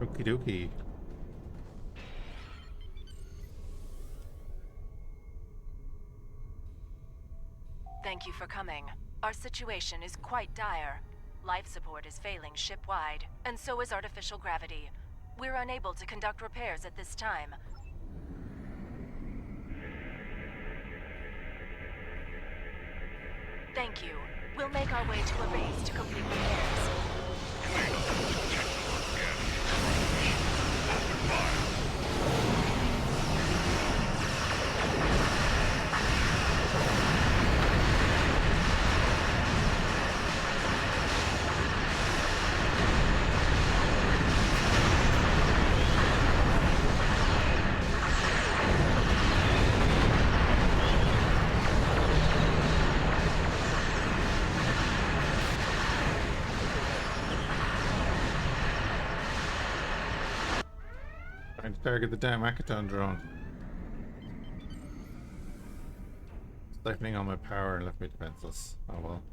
Okie dokie. Our situation is quite dire. Life support is failing ship-wide, and so is artificial gravity. We're unable to conduct repairs at this time. Thank you. We'll make our way to a base to complete repairs. Trying to target the damn Akaton drone. Siphoning all my power and left me defenseless. Oh well.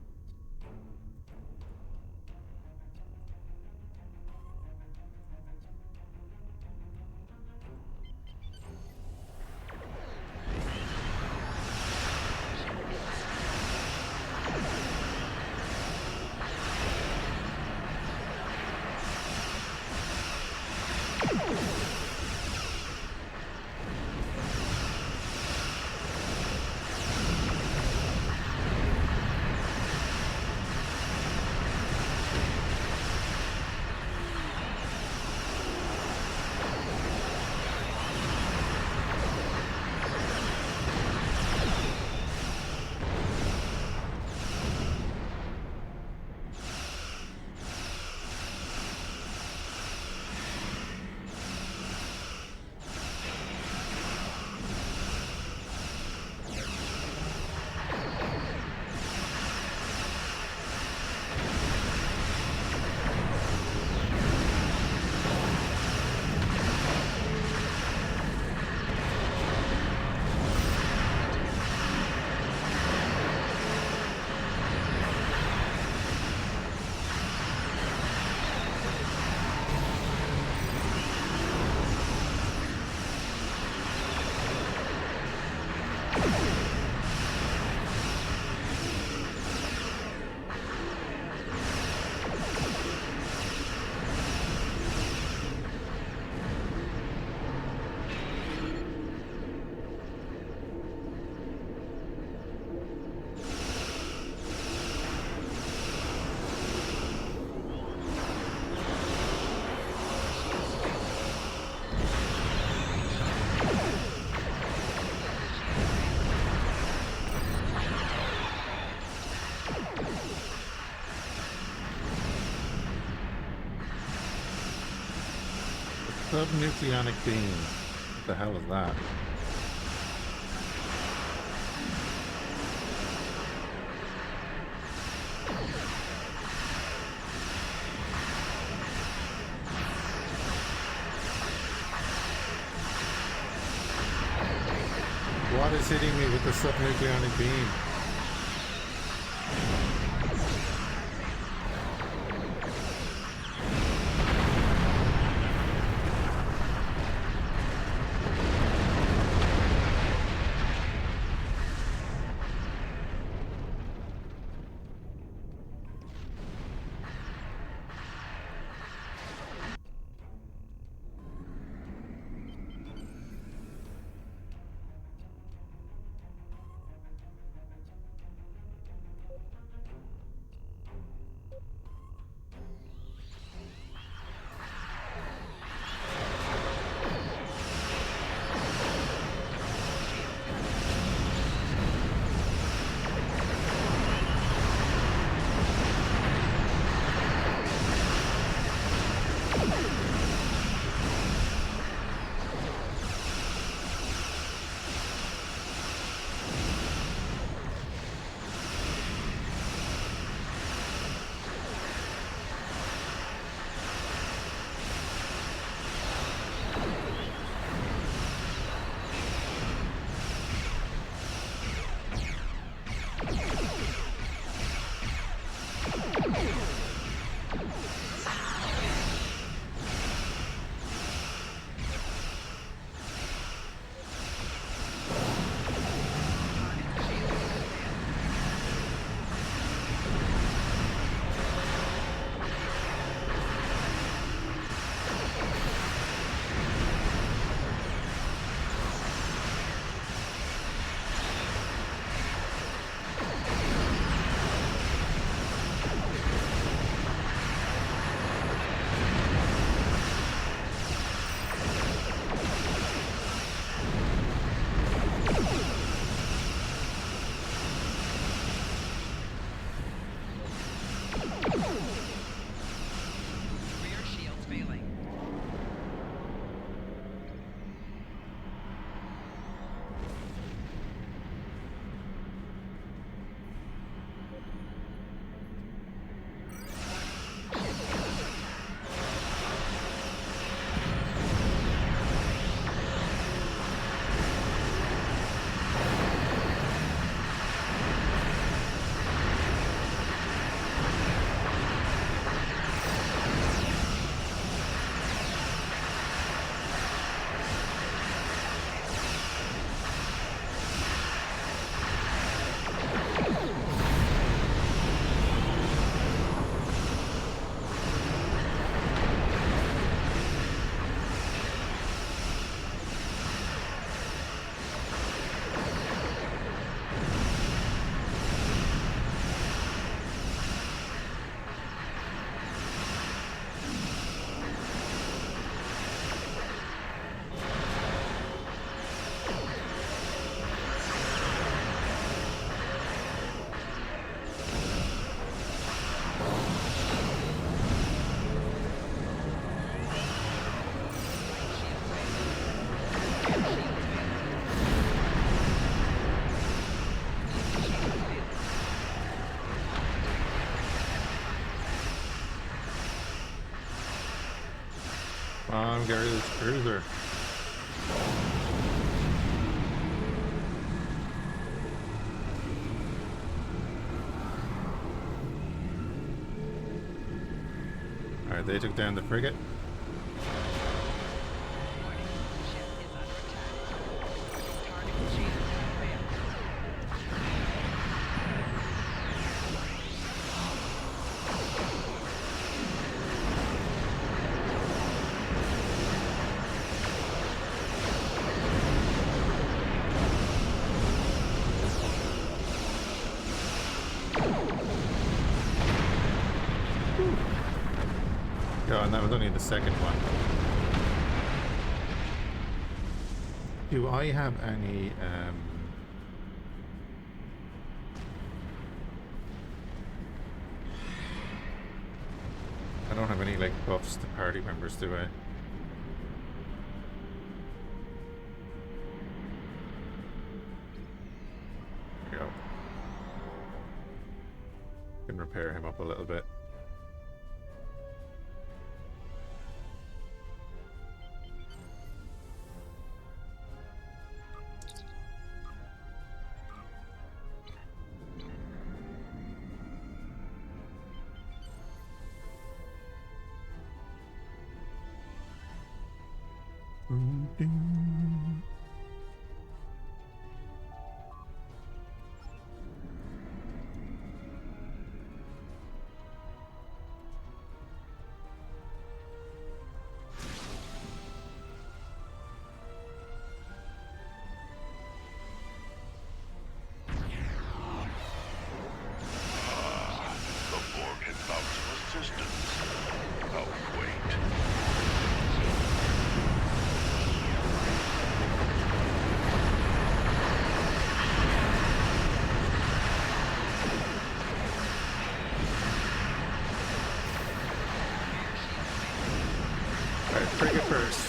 Subnucleonic beam. What the hell is that? What is hitting me with the subnucleonic beam? Come on, get rid of this cruiser. Alright, they took down the frigate. Oh, and that was only the second one. Do I have any, I don't have any, like, buffs to party members, do I? There we go. Can repair him up a little bit. Frigate first.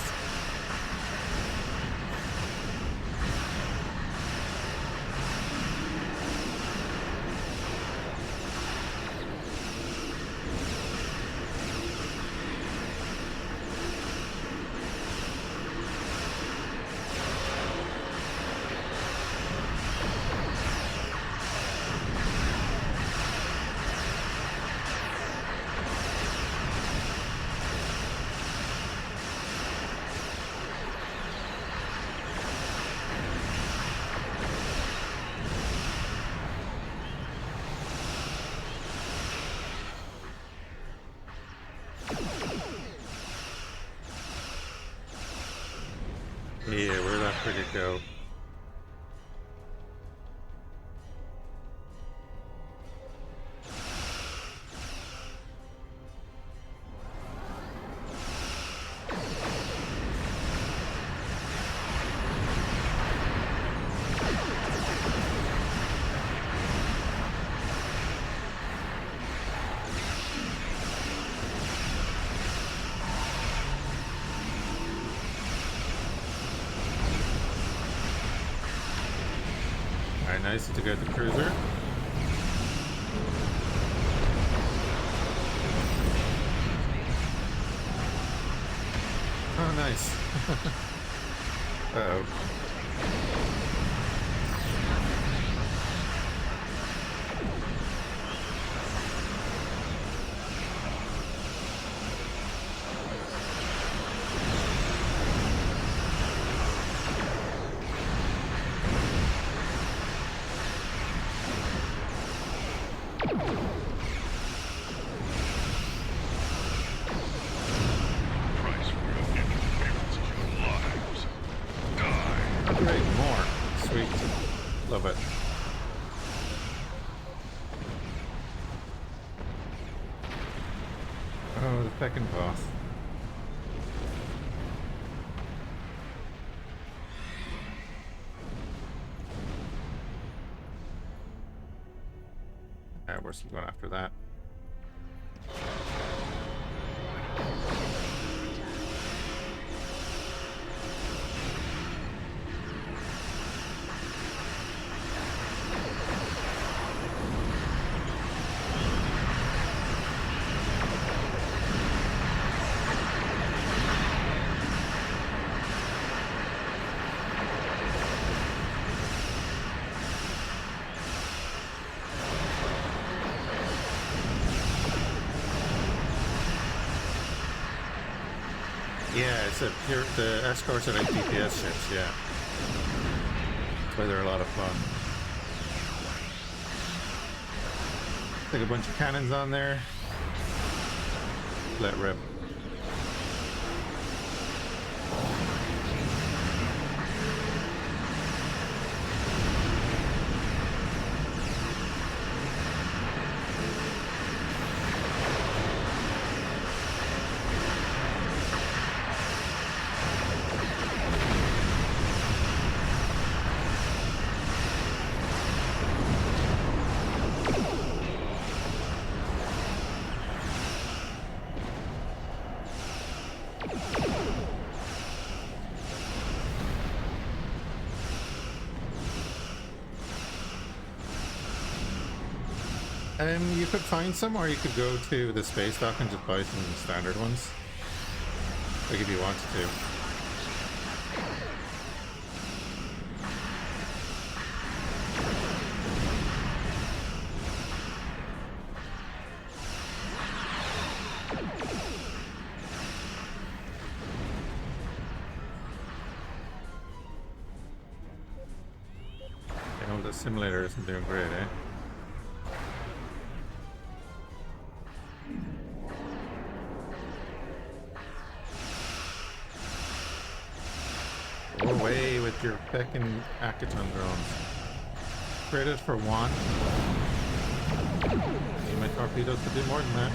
Yeah, where'd that frigate go? Nice to get the cruiser. Oh, nice. Uh-oh. Second Voth. Alright, where's he going after that? Yeah, it's the escorts are like DPS ships, yeah. That's why they're a lot of fun. Take a bunch of cannons on there. Let rip. You could find some, or you could go to the space dock and just buy some standard ones. Like if you wanted to. You know, the simulator isn't doing great, eh? Away with your feckin' Akaton drones. Credit for one. Need my torpedoes to do more than that.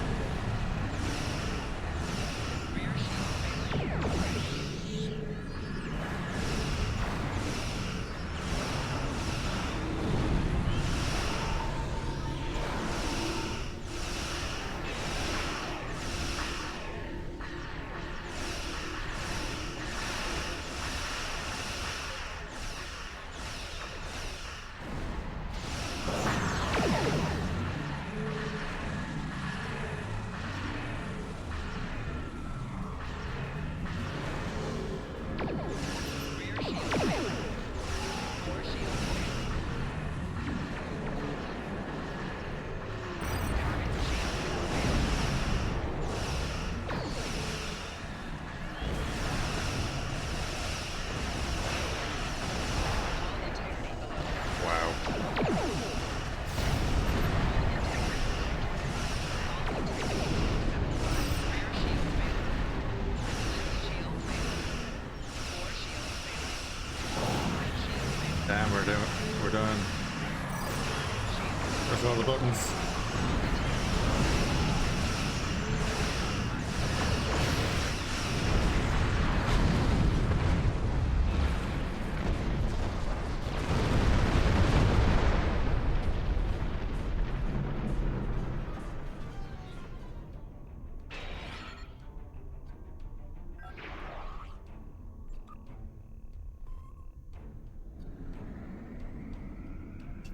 Damn, we're done. Press all the buttons.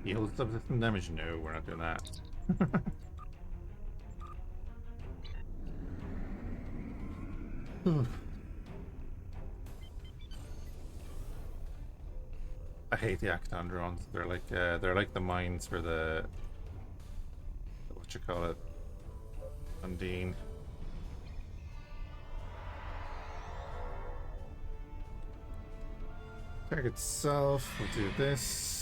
Heal subsystem damage? No, we're not doing that. I hate the Akaton drones. They're like the mines for the what you call it, Undine. Target self. We'll do this.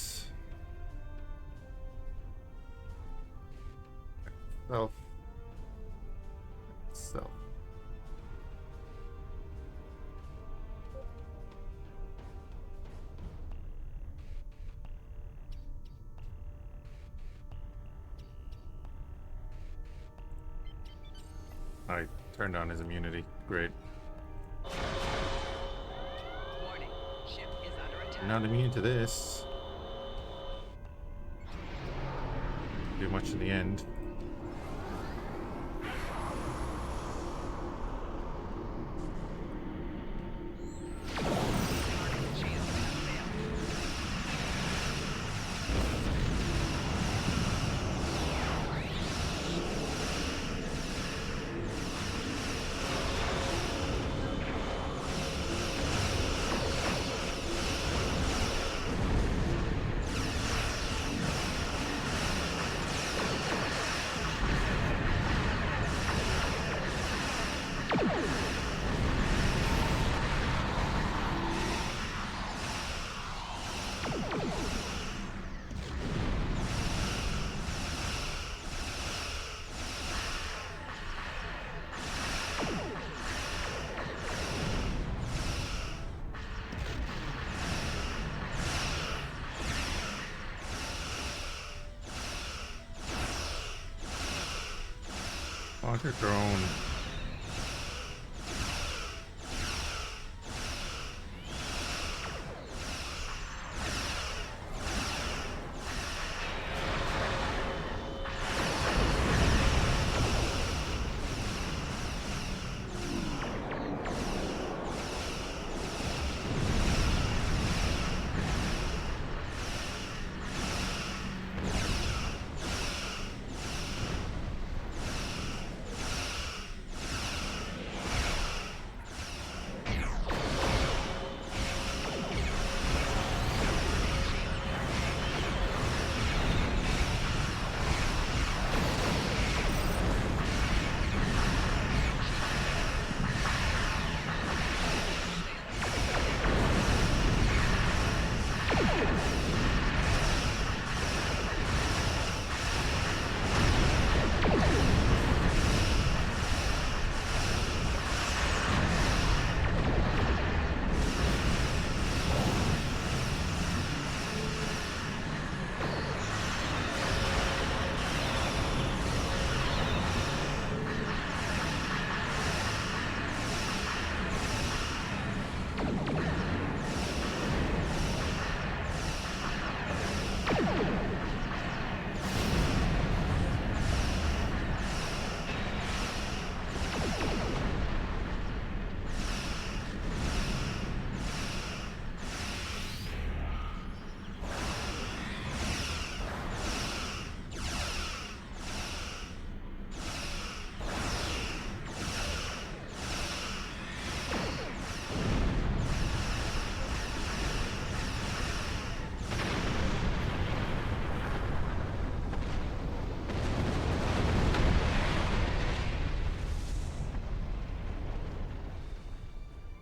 Self. I turned on his immunity. Great. Warning. Ship is under attack. Not immune to this. Do much in the end. Launch your drone.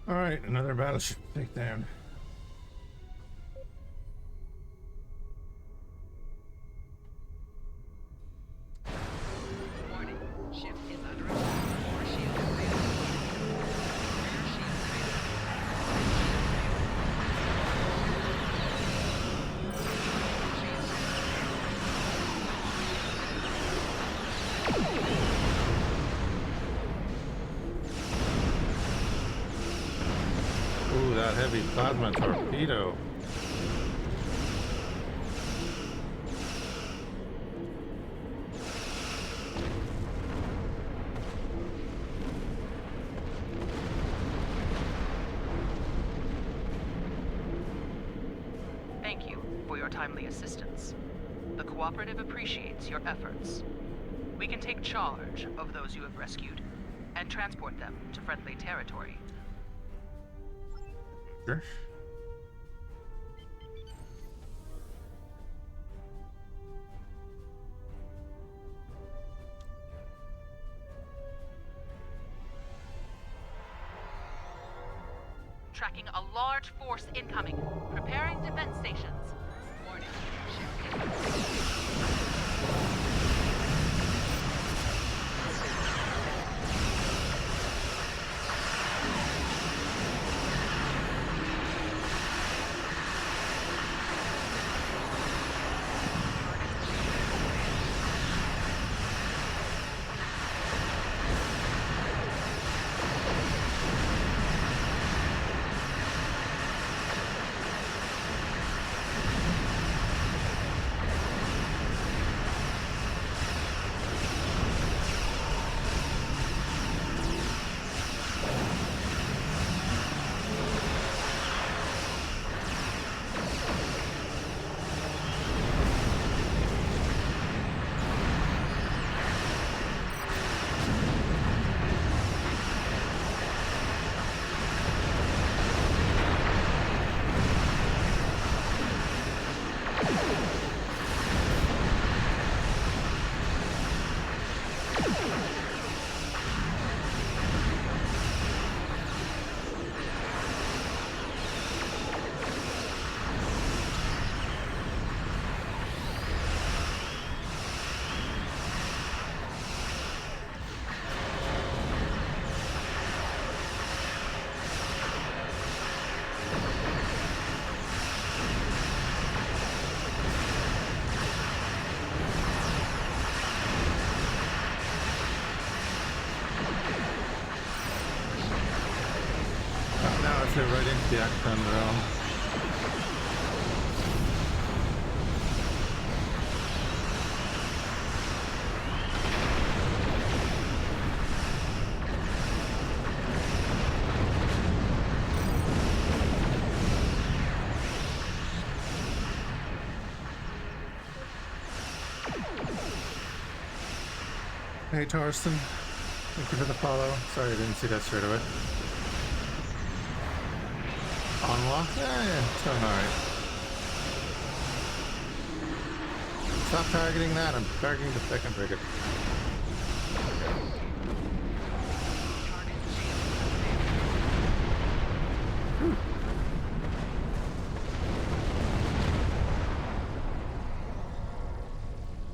Alright, another battleship takedown. Warning. Ship is under attack. More shields available. Rear shields Ooh, that heavy plasma torpedo. Thank you for your timely assistance. The cooperative appreciates your efforts. We can take charge of those you have rescued and transport them to friendly territory. Sure. Tracking a large force incoming. Preparing defense stations. Warning. Ship enter right into the Acton realm. Hey Torsten, thank you for the follow. Sorry I didn't see that straight away. Unlock? Yeah, it's going alright. Stop targeting that, I'm targeting the second frigate.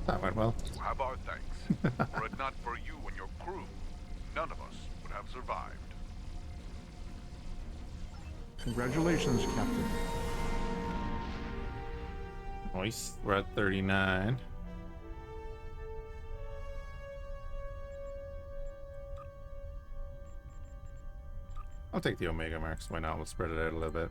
That went well. You have our thanks. Were it not for you and your crew, none of us would have survived. Congratulations, Captain. Nice. We're at 39. I'll take the Omega marks. Why not? We'll spread it out a little bit.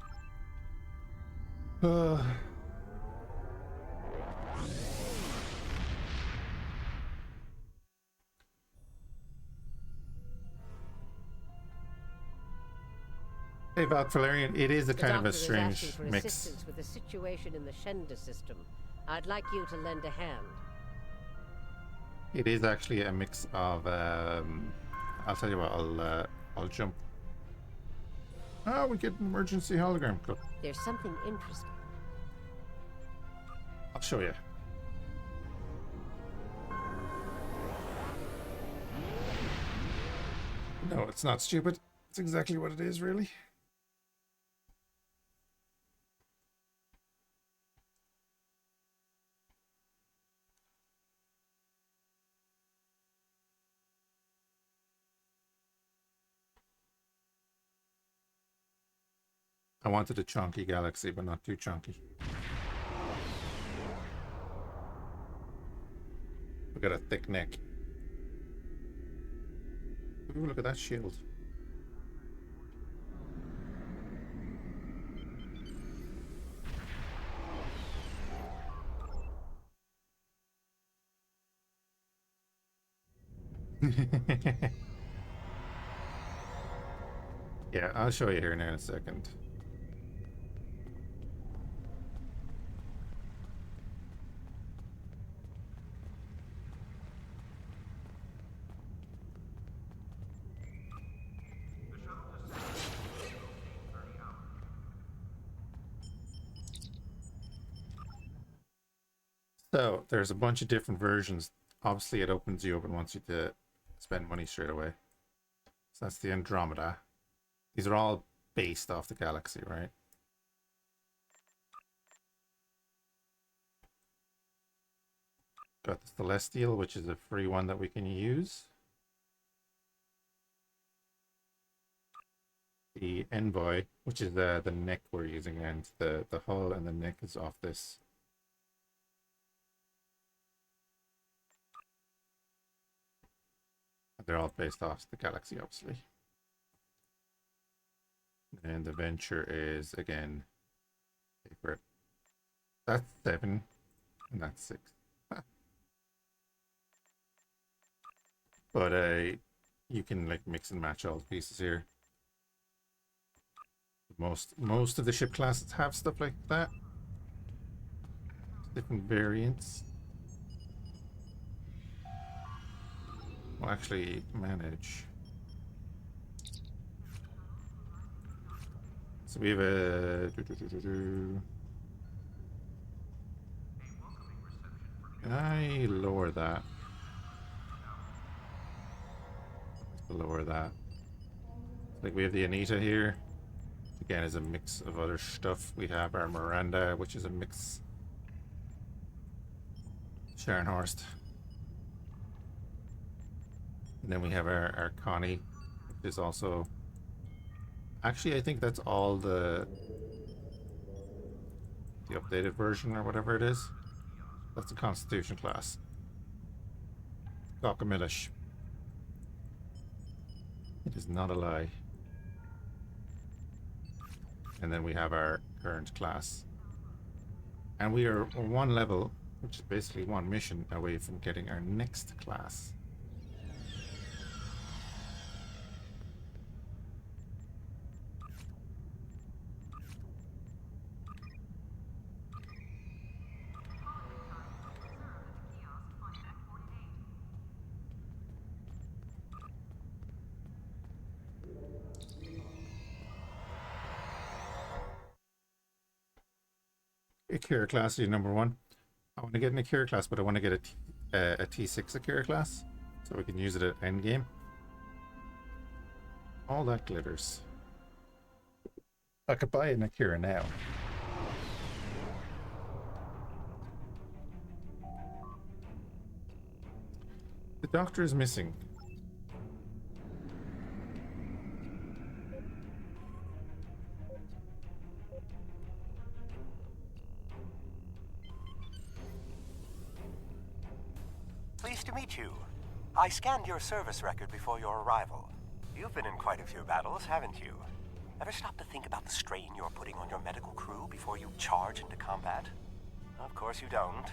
Hey, Valkyrian, it is a kind of a strange mix. Assistance with the situation in the Shenda system. I'd like you to lend a hand. It is actually a mix of. I'll tell you what. I'll jump. Oh, we get an emergency hologram club. There's something interesting. I'll show you. No, it's not stupid. It's exactly what it is, really. I wanted a chunky galaxy, but not too chunky. We got a thick neck. Ooh, look at that shield. Yeah, I'll show you here now in a second. So there's a bunch of different versions. Obviously it opens you up and wants you to spend money straight away. So that's the Andromeda. These are all based off the galaxy, right? Got the Celestial, which is a free one that we can use. The Envoy, which is the neck we're using, and the hull and the neck is off this. They're all based off the galaxy, obviously. And the Venture is, again, favorite. That's 7, and that's 6. But you can like mix and match all the pieces here. Most of the ship classes have stuff like that. Different variants. We'll actually manage. So we have a. Can I lower that? Lower that. Like we have the Anita here. Again, is a mix of other stuff. We have our Miranda, which is a mix. Sharonhorst. And then we have our Connie, which is also. Actually, I think that's all the updated version or whatever it is. That's the Constitution class. Cockamillish. It is not a lie. and then we have our current class. And we are one level, which is basically one mission away from getting our next class. Akira class is number 1. I want to get an Akira class, but I want to get a T6 Akira class, so we can use it at endgame. All that glitters. I could buy an Akira now. The doctor is missing. Pleased to meet you. I scanned your service record before your arrival. You've been in quite a few battles, haven't you? Ever stop to think about the strain you're putting on your medical crew before you charge into combat? Of course you don't.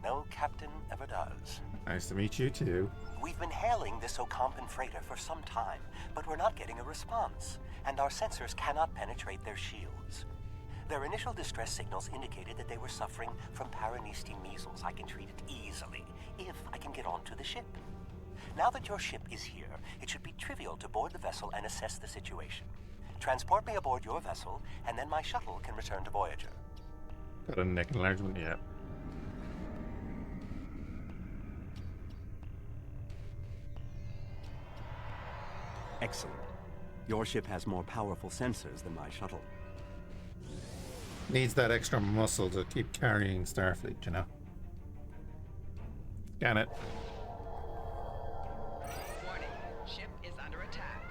No captain ever does. Nice to meet you too. We've been hailing this Ocampan freighter for some time, but we're not getting a response, and our sensors cannot penetrate their shields. Their initial distress signals indicated that they were suffering from Paranesti measles. I can treat it easily, if I can get onto the ship. Now that your ship is here, it should be trivial to board the vessel and assess the situation. Transport me aboard your vessel, and then my shuttle can return to Voyager. Got a neck enlargement yet. Excellent. Your ship has more powerful sensors than my shuttle. Needs that extra muscle to keep carrying Starfleet, you know? Scan it. Warning, ship is under attack.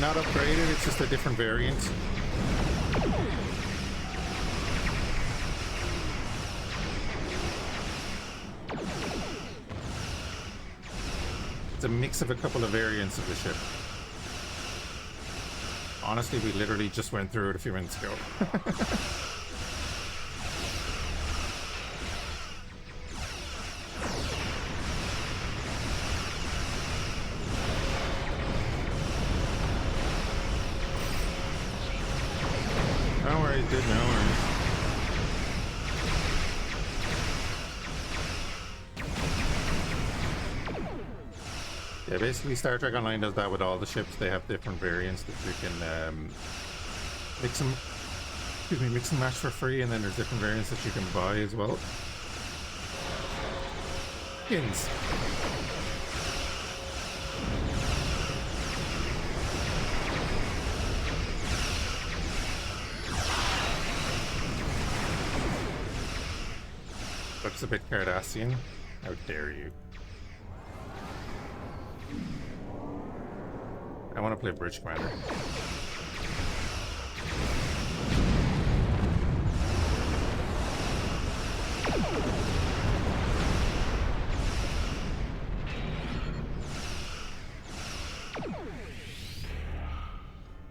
Not upgraded, it's just a different variant. It's a mix of a couple of variants of the ship. Honestly, we literally just went through it a few minutes ago. Yeah, basically Star Trek Online does that with all the ships. They have different variants that you can mix and match for free, and then there's different variants that you can buy as well. Skins. Looks a bit Cardassian. How dare you? I want to play Bridge Commander.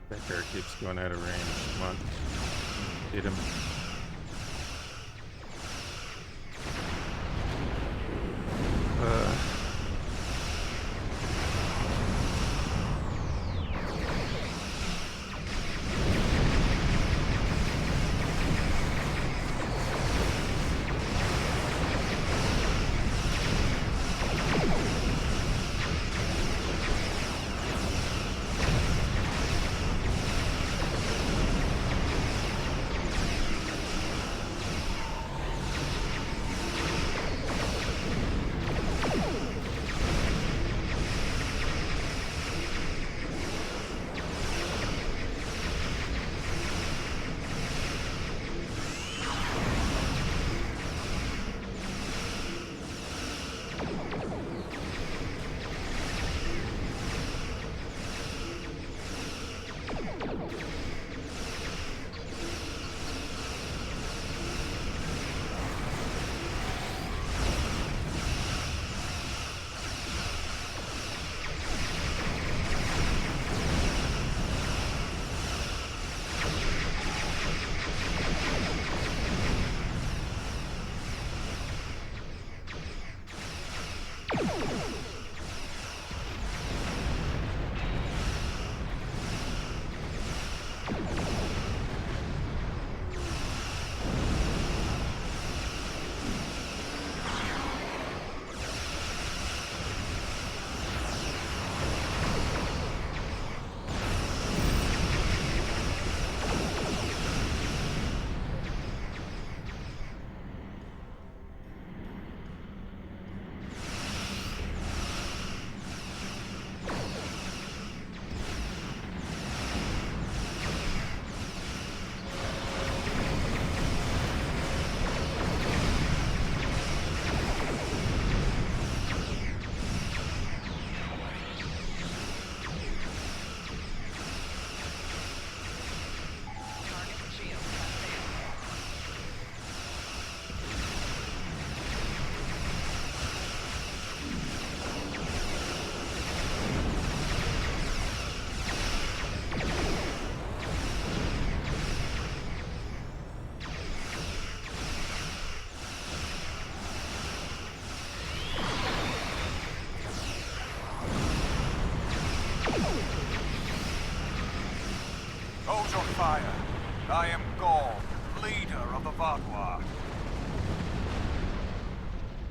That guy keeps going out of range. Come on. Hit him.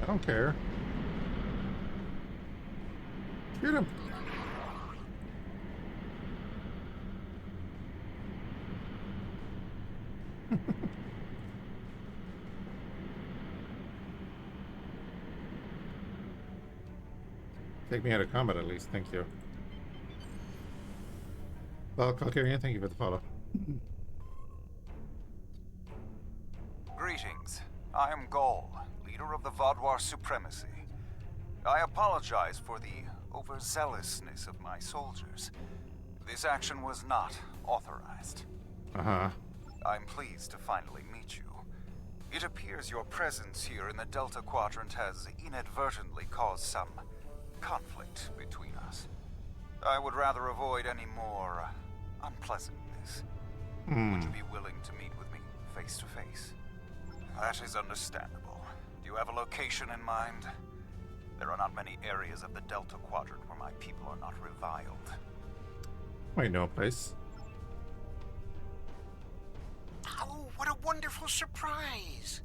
I don't care. Shoot him. Take me out of combat at least, thank you. Well, Calcarian, thank you for the follow. Greetings. I am Gaul, leader of the Vaadwaur Supremacy. I apologize for the overzealousness of my soldiers. This action was not authorized. Uh-huh. I'm pleased to finally meet you. It appears your presence here in the Delta Quadrant has inadvertently caused some conflict between us. I would rather avoid any more unpleasantness. Would you be willing to meet with me face to face? That is understandable. Do you have a location in mind? There are not many areas of the Delta Quadrant where my people are not reviled. I know a place. Oh, what a wonderful surprise!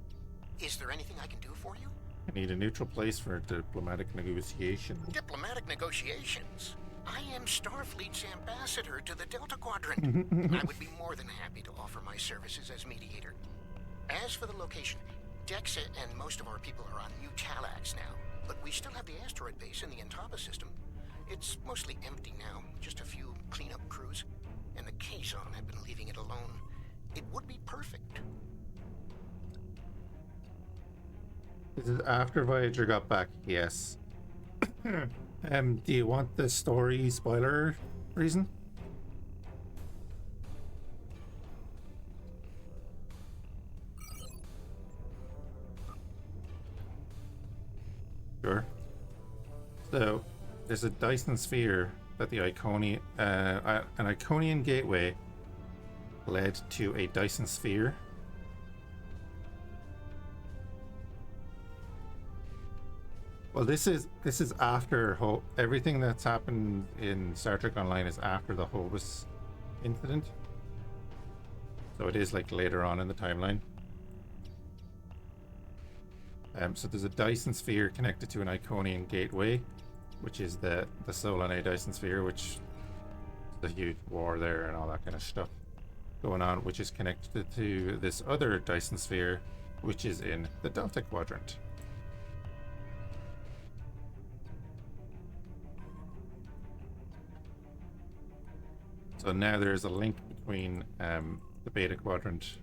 Is there anything I can do for you? I need a neutral place for diplomatic negotiation. Diplomatic negotiations? I am Starfleet's ambassador to the Delta Quadrant. I would be more than happy to offer my services as mediator. As for the location, Dexa and most of our people are on New Talax now, but we still have the asteroid base in the Entaba system. It's mostly empty now, just a few cleanup crews, and the Kazon have been leaving it alone. It would be perfect. This is after Voyager got back, yes. Do you want the story spoiler reason? Sure. So, there's a Dyson sphere that the Iconian, an Iconian gateway led to a Dyson sphere. Well, this is after everything that's happened in Star Trek Online is after the Hobus incident. So it is like later on in the timeline. So there's a Dyson sphere connected to an Iconian gateway, which is the Solanae Dyson sphere, which is a huge war there and all that kind of stuff going on, which is connected to this other Dyson sphere, which is in the Delta Quadrant. So now there's a link between the Beta Quadrant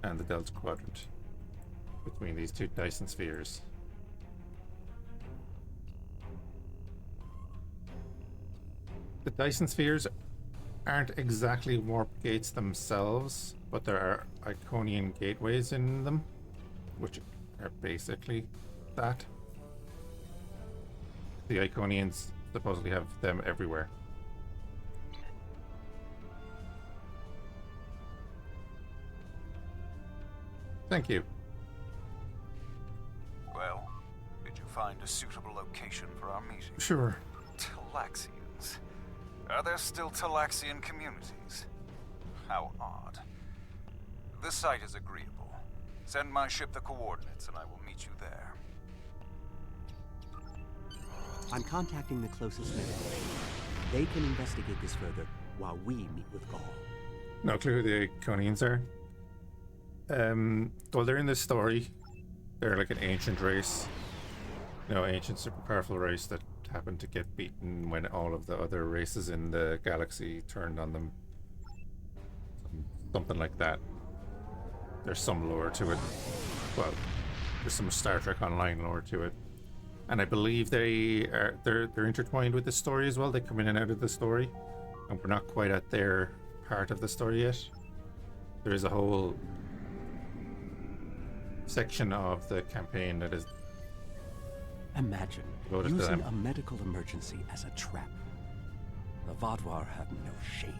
and the Delta Quadrant, between these two Dyson spheres. The Dyson spheres aren't exactly warp gates themselves, but there are Iconian gateways in them, which are basically that. The Iconians supposedly have them everywhere. Thank you. Well, did you find a suitable location for our meeting? Sure. Talaxians. Are there still Talaxian communities? How odd. The site is agreeable. Send my ship the coordinates and I will meet you there. I'm contacting the closest medical aid. They can investigate this further while we meet with Gaul. No clue who the Iconians are. Well, they're in this story. They're like an ancient race. Ancient super powerful race that happened to get beaten when all of the other races in the galaxy turned on them. Something like that. There's some lore to it. Well, there's some Star Trek Online lore to it. And I believe they're intertwined with the story as well. They come in and out of the story. And we're not quite at their part of the story yet. There is a whole section of the campaign that is Imagine using a medical emergency as a trap. The Vaadwaur have no shame.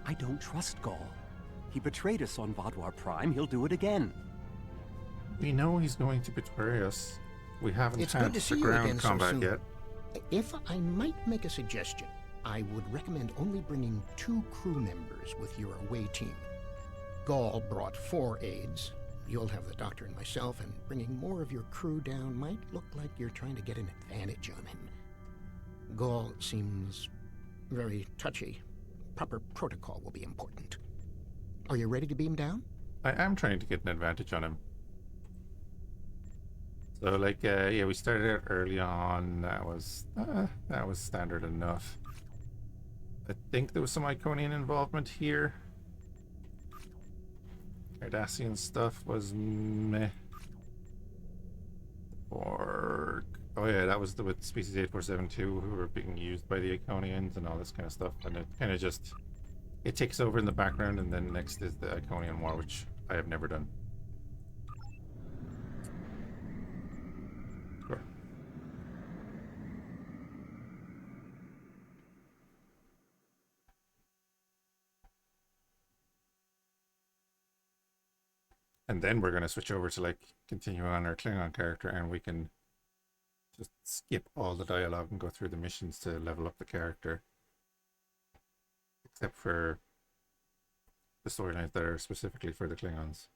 I don't trust Gaul. He betrayed us on Vaadwaur Prime. He'll do it again. We know he's going to betray us. We haven't It's had good to see the you ground again so combat soon. yet. If I might make a suggestion, I would recommend only bringing 2 crew members with your away team. Gaul brought 4 aides. You'll have the doctor and myself, and bringing more of your crew down might look like you're trying to get an advantage on him. Gaul seems very touchy. Proper protocol will be important. Are you ready to beam down? I am trying to get an advantage on him. So, like, yeah, we started out early on. That was standard enough. I think there was some Iconian involvement here. Cardassian stuff was meh. Or oh yeah, that was with species 8472 who were being used by the Iconians and all this kind of stuff, and it kind of just takes over in the background, and then next is the Iconian War, which I have never done. Sure. And then we're going to switch over to, like, continue on our Klingon character, and we can just skip all the dialogue and go through the missions to level up the character. Except for the storylines that are specifically for the Klingons.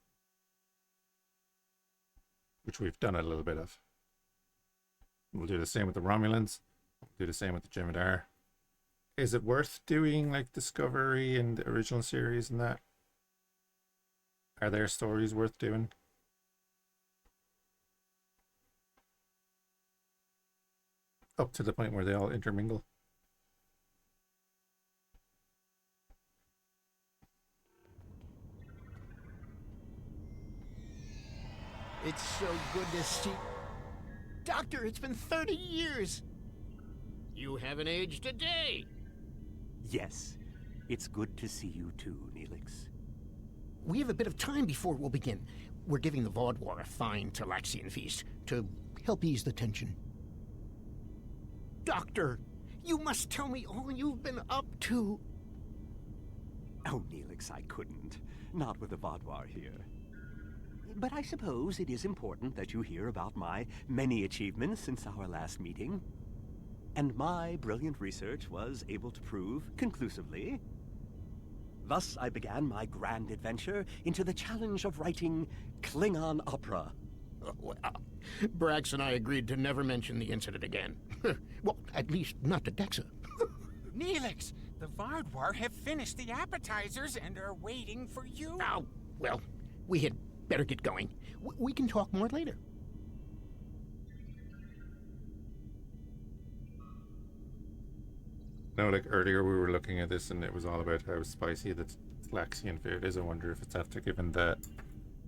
Which we've done a little bit of. We'll do the same with the Romulans. We'll do the same with the Jem'Hadar. Is it worth doing, like, Discovery and the original series and that? Are there stories worth doing? Up to the point where they all intermingle? It's so good to see... Doctor, it's been 30 years! You haven't aged a day! Yes, it's good to see you too, Neelix. We have a bit of time before we'll begin. We're giving the Vaadwaur a fine Talaxian feast to help ease the tension. Doctor, you must tell me all you've been up to. Oh, Neelix, I couldn't. Not with the Vaadwaur here. But I suppose it is important that you hear about my many achievements since our last meeting. And my brilliant research was able to prove conclusively. Thus, I began my grand adventure into the challenge of writing Klingon opera. Well, Brax and I agreed to never mention the incident again. Well, at least not to Dexa. Neelix, the Vaadwaur have finished the appetizers and are waiting for you. Oh, well, we had better get going. We can talk more later. No, like earlier we were looking at this and it was all about how spicy the Talaxian food is. I wonder if it's after given that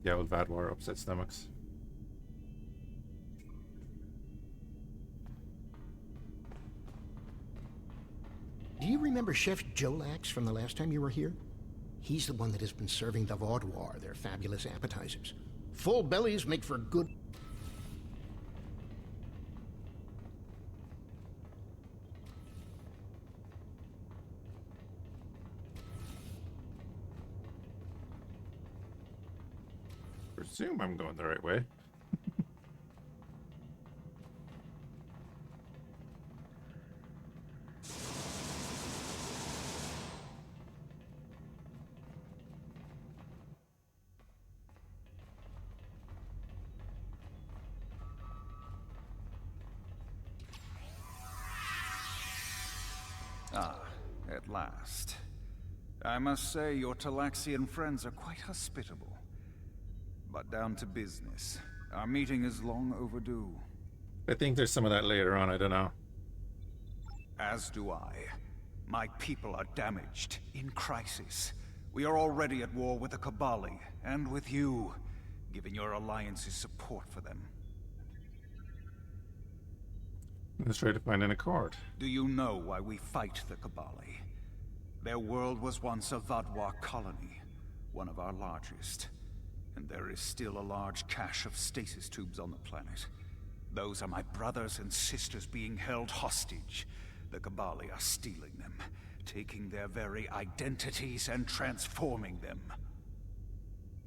the old Vaadwaur upset stomachs. Do you remember Chef Jolax from the last time you were here? He's the one that has been serving the Vaadwaur their fabulous appetizers. Full bellies make for good... Presume I'm going the right way. Ah, at last. I must say your Talaxian friends are quite hospitable. But down to business. Our meeting is long overdue. I think there's some of that later on, I don't know. As do I. My people are damaged, in crisis. We are already at war with the Kabali, and with you, giving your alliance's support for them. Let's try to find an accord. Do you know why we fight the Kabali? Their world was once a Vaadwaur colony, one of our largest. And there is still a large cache of stasis tubes on the planet. Those are my brothers and sisters being held hostage. The Kabali are stealing them, taking their very identities and transforming them.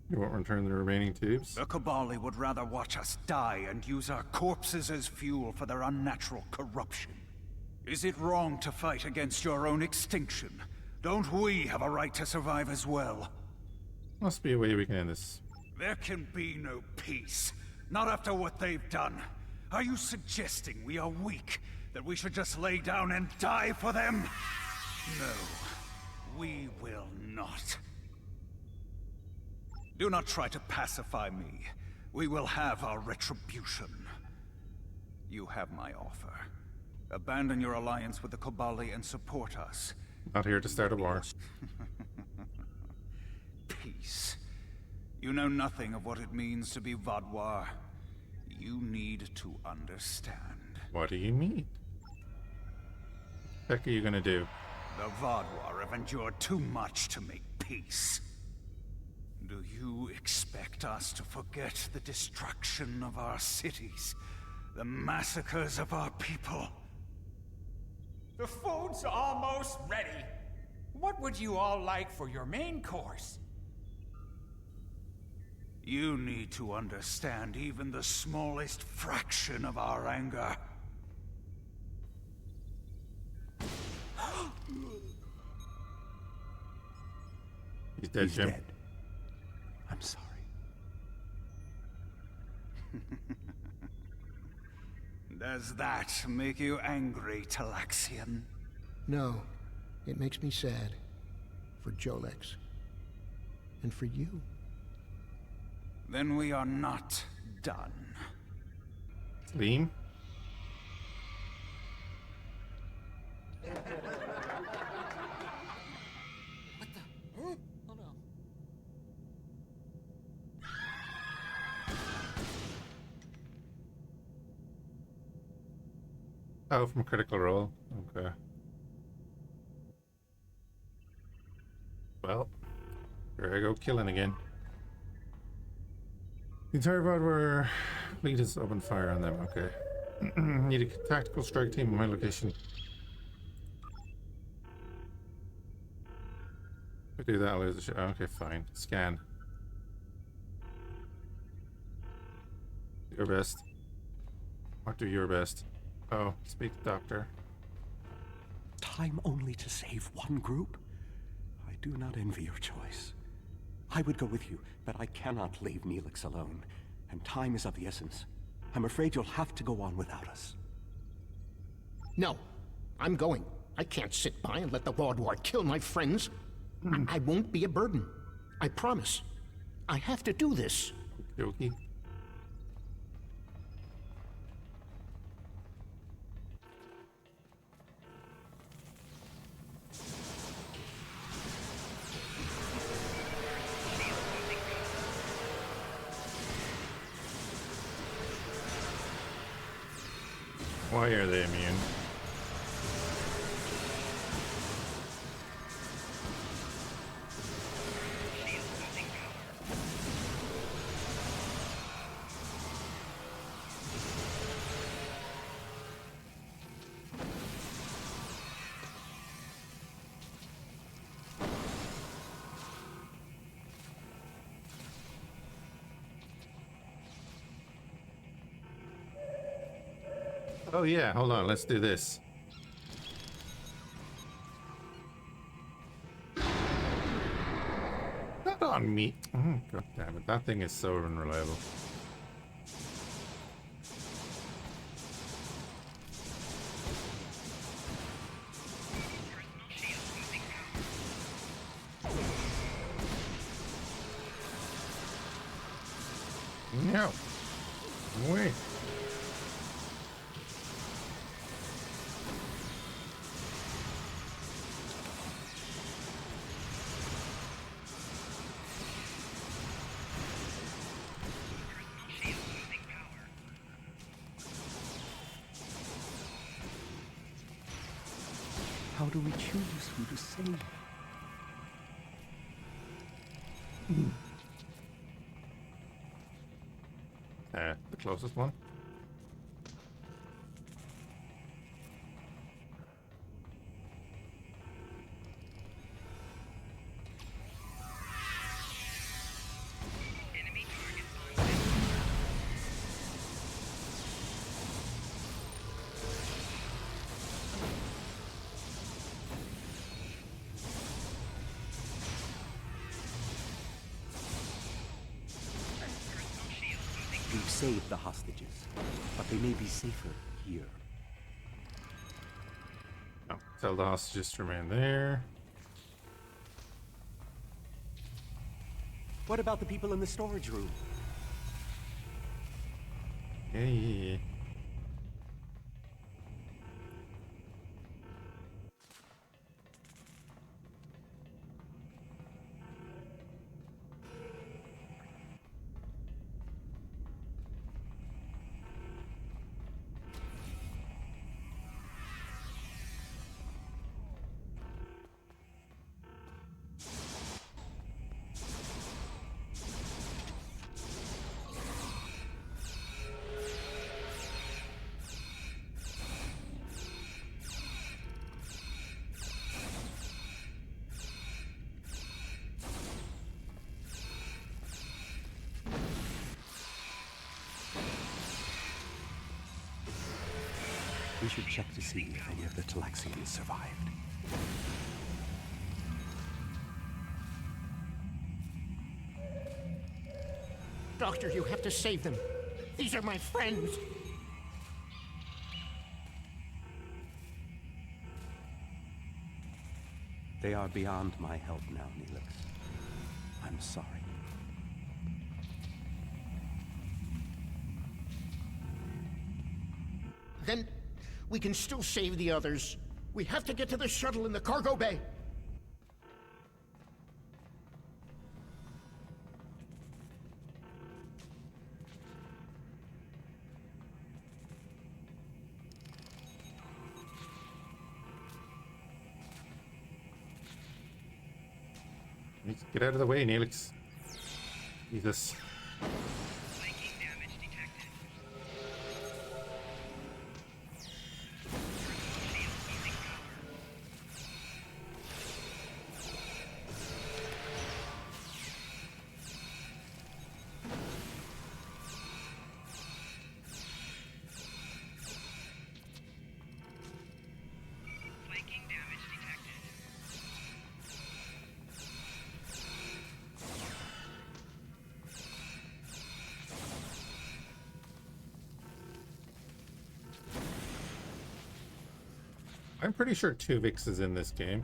You won't return the remaining tubes? The Kabali would rather watch us die and use our corpses as fuel for their unnatural corruption. Is it wrong to fight against your own extinction? Don't we have a right to survive as well? Must be a way we can end this There can be no peace. Not after what they've done. Are you suggesting we are weak? That we should just lay down and die for them? No. We will not. Do not try to pacify me. We will have our retribution. You have my offer. Abandon your alliance with the Kobali and support us. Not here to start a war. Peace. You know nothing of what it means to be Vaadwaur. You need to understand. What do you mean? What the heck are you gonna do? The Vaadwaur have endured too much to make peace. Do you expect us to forget the destruction of our cities? The massacres of our people? The food's almost ready. What would you all like for your main course? You need to understand even the smallest fraction of our anger. He's dead, Jim. Dead. I'm sorry. Does that make you angry, Talaxian? No. It makes me sad. For Jolex. And for you. Then we are not done. Liam? Oh no. Oh, from Critical Role. Okay. Well, here I go killing again. The entire Vaadwaur fleet is open fire on them. Okay. Need a tactical strike team in my location. If I do that, I'll lose the ship. Okay, fine. Scan. Your best. Or do your best. Oh, speak to Doctor. Time only to save one group? I do not envy your choice. I would go with you, but I cannot leave Neelix alone. And time is of the essence. I'm afraid you'll have to go on without us. No, I'm going. I can't sit by and let the Vaadwaur kill my friends. I won't be a burden. I promise. I have to do this. Okay. Why are they immune? Oh yeah, hold on, let's do this. Not on me. Oh, God damn it, that thing is so unreliable. No. Wait. How do we choose who to save? The closest one. We've saved the hostages, but they may be safer here. Oh, tell the hostages to remain there. What about the people in the storage room? Hey. We should check to see if any of the Talaxians survived. Doctor, you have to save them. These are my friends. They are beyond my help now, Neelix. I'm sorry. Then we can still save the others. We have to get to the shuttle in the cargo bay. Get out of the way, Neelix. Jesus. Flanking damage detected. Shield losing power. Flanking damage detected. I'm pretty sure Tuvix is in this game.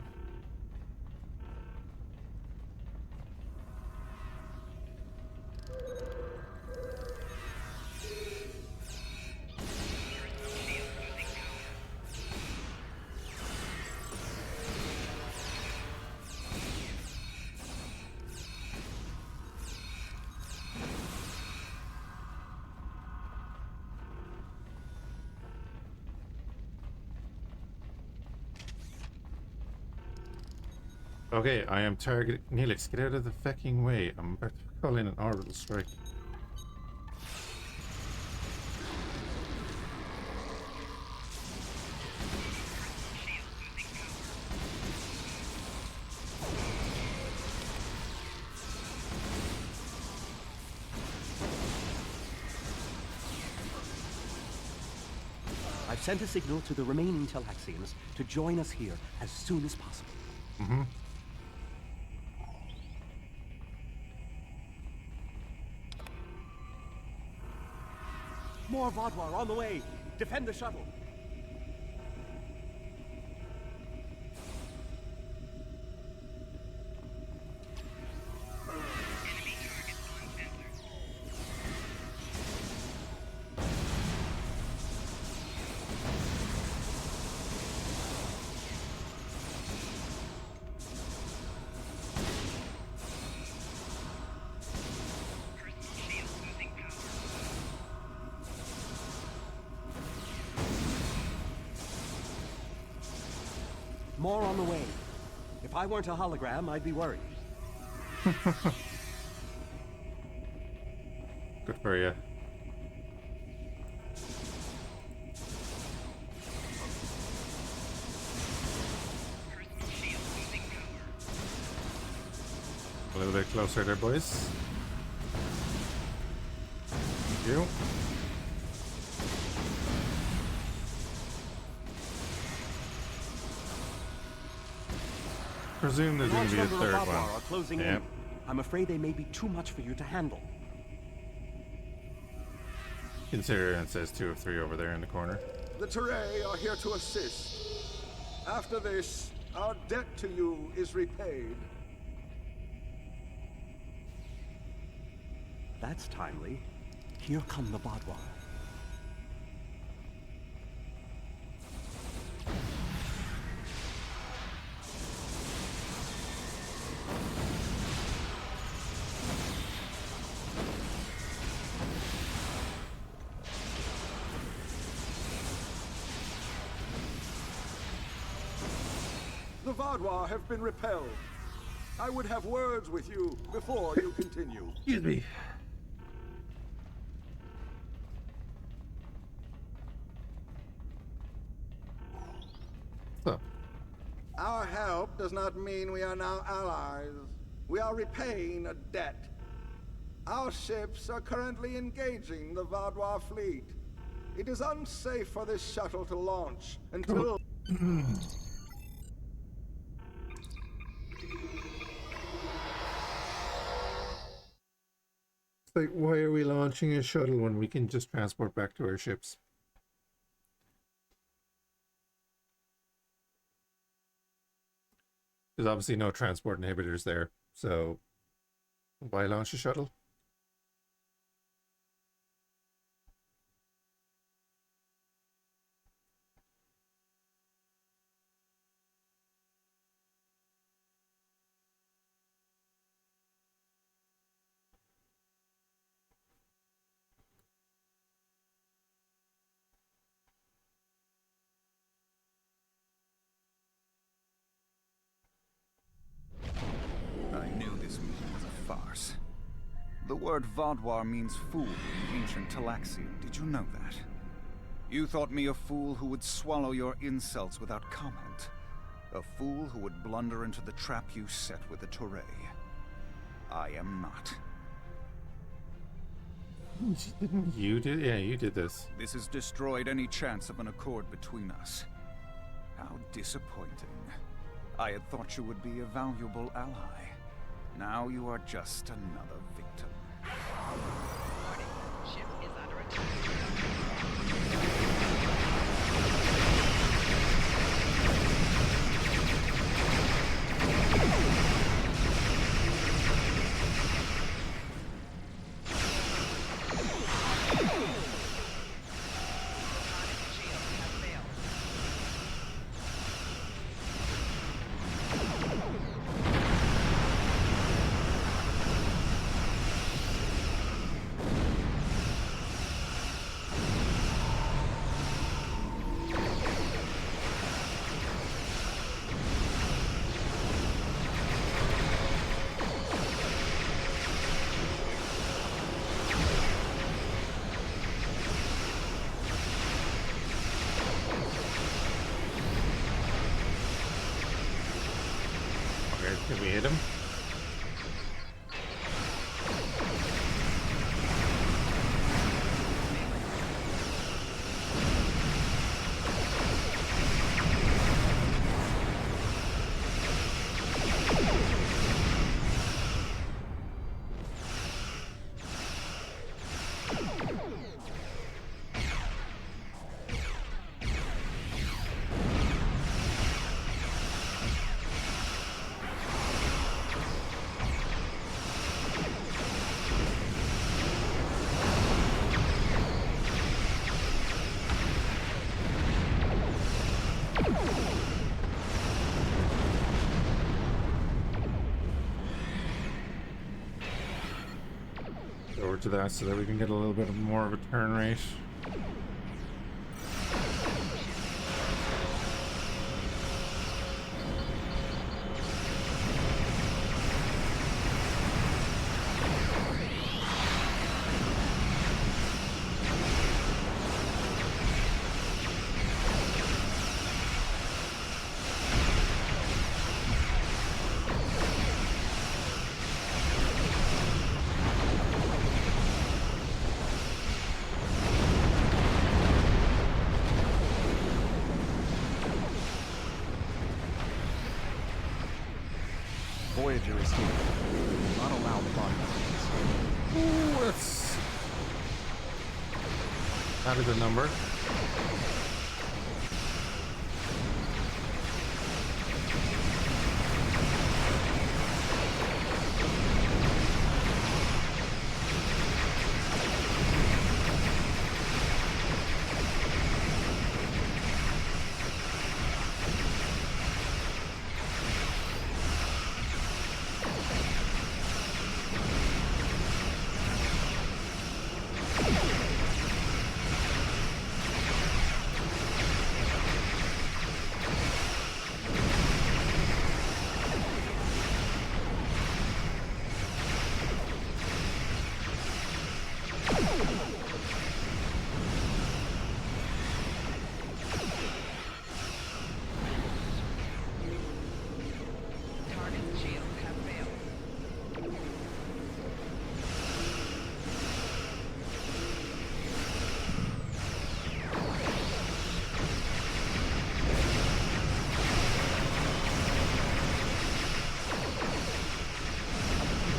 Okay, I am targeting Neelix. Get out of the fucking way. I'm about to call in an orbital strike. I've sent a signal to the remaining Talaxians to join us here as soon as possible. Mm-hmm. More Vaadwaur on the way! Defend the shuttle! More on the way. If I weren't a hologram, I'd be worried. Good for you. A little bit closer there, boys. Thank you. Presume there's going to be a third one. Are closing in. I'm afraid they may be too much for you to handle. Consider it says 2 of 3 over there in the corner. The Turei are here to assist. After this, our debt to you is repaid. That's timely. Here come the Vaadwaur. The Vaadwaur have been repelled. I would have words with you before you continue. Excuse me. What's up? Our help does not mean we are now allies. We are repaying a debt. Our ships are currently engaging the Vaadwaur fleet. It is unsafe for this shuttle to launch until... Like, why are we launching a shuttle when we can just transport back to our ships? There's obviously no transport inhibitors there, so why launch a shuttle? I knew this meeting was a farce. The word Vaadwaur means fool in ancient Talaxian. Did you know that? You thought me a fool who would swallow your insults without comment. A fool who would blunder into the trap you set with the Turei. I am not. Didn't you do? Yeah, you did this. This has destroyed any chance of an accord between us. How disappointing. I had thought you would be a valuable ally. Now you are just another victim. Warning. Ship is under attack. Can we hit him? Over to that so that we can get a little bit more of a turn rate. Voyager is here. We will not allow the body. Ooh, that's... That is a number. Target's shields have failed.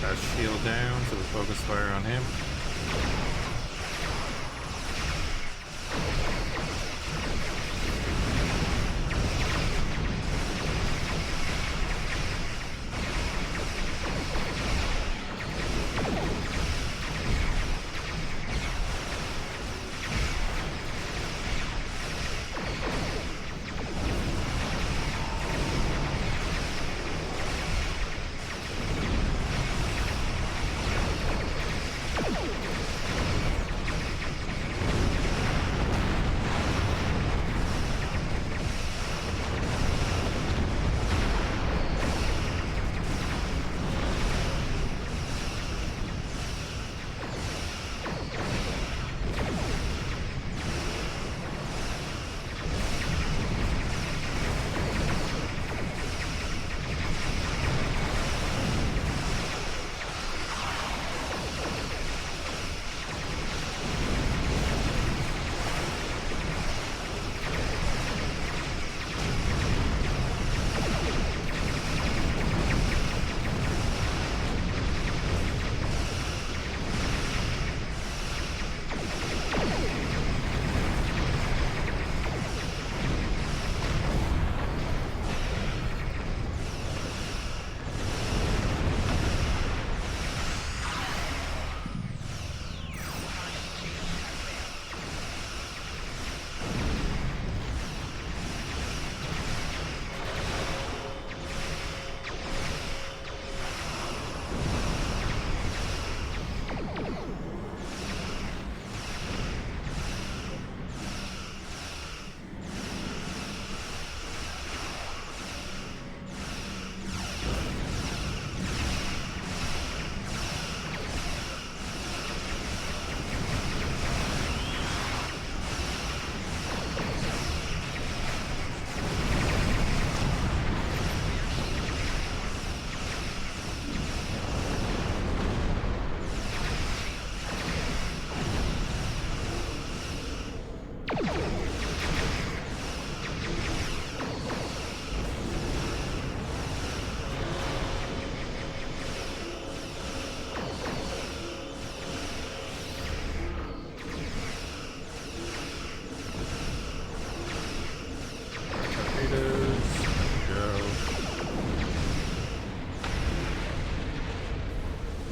Got shield down, so we focus fire on him.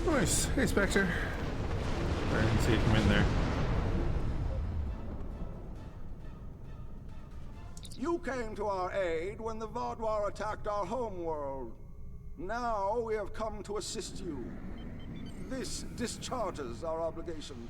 Nice. Hey, Spectre. I didn't see you come in there. You came to our aid when the Vaadwaur attacked our homeworld. Now we have come to assist you. This discharges our obligation.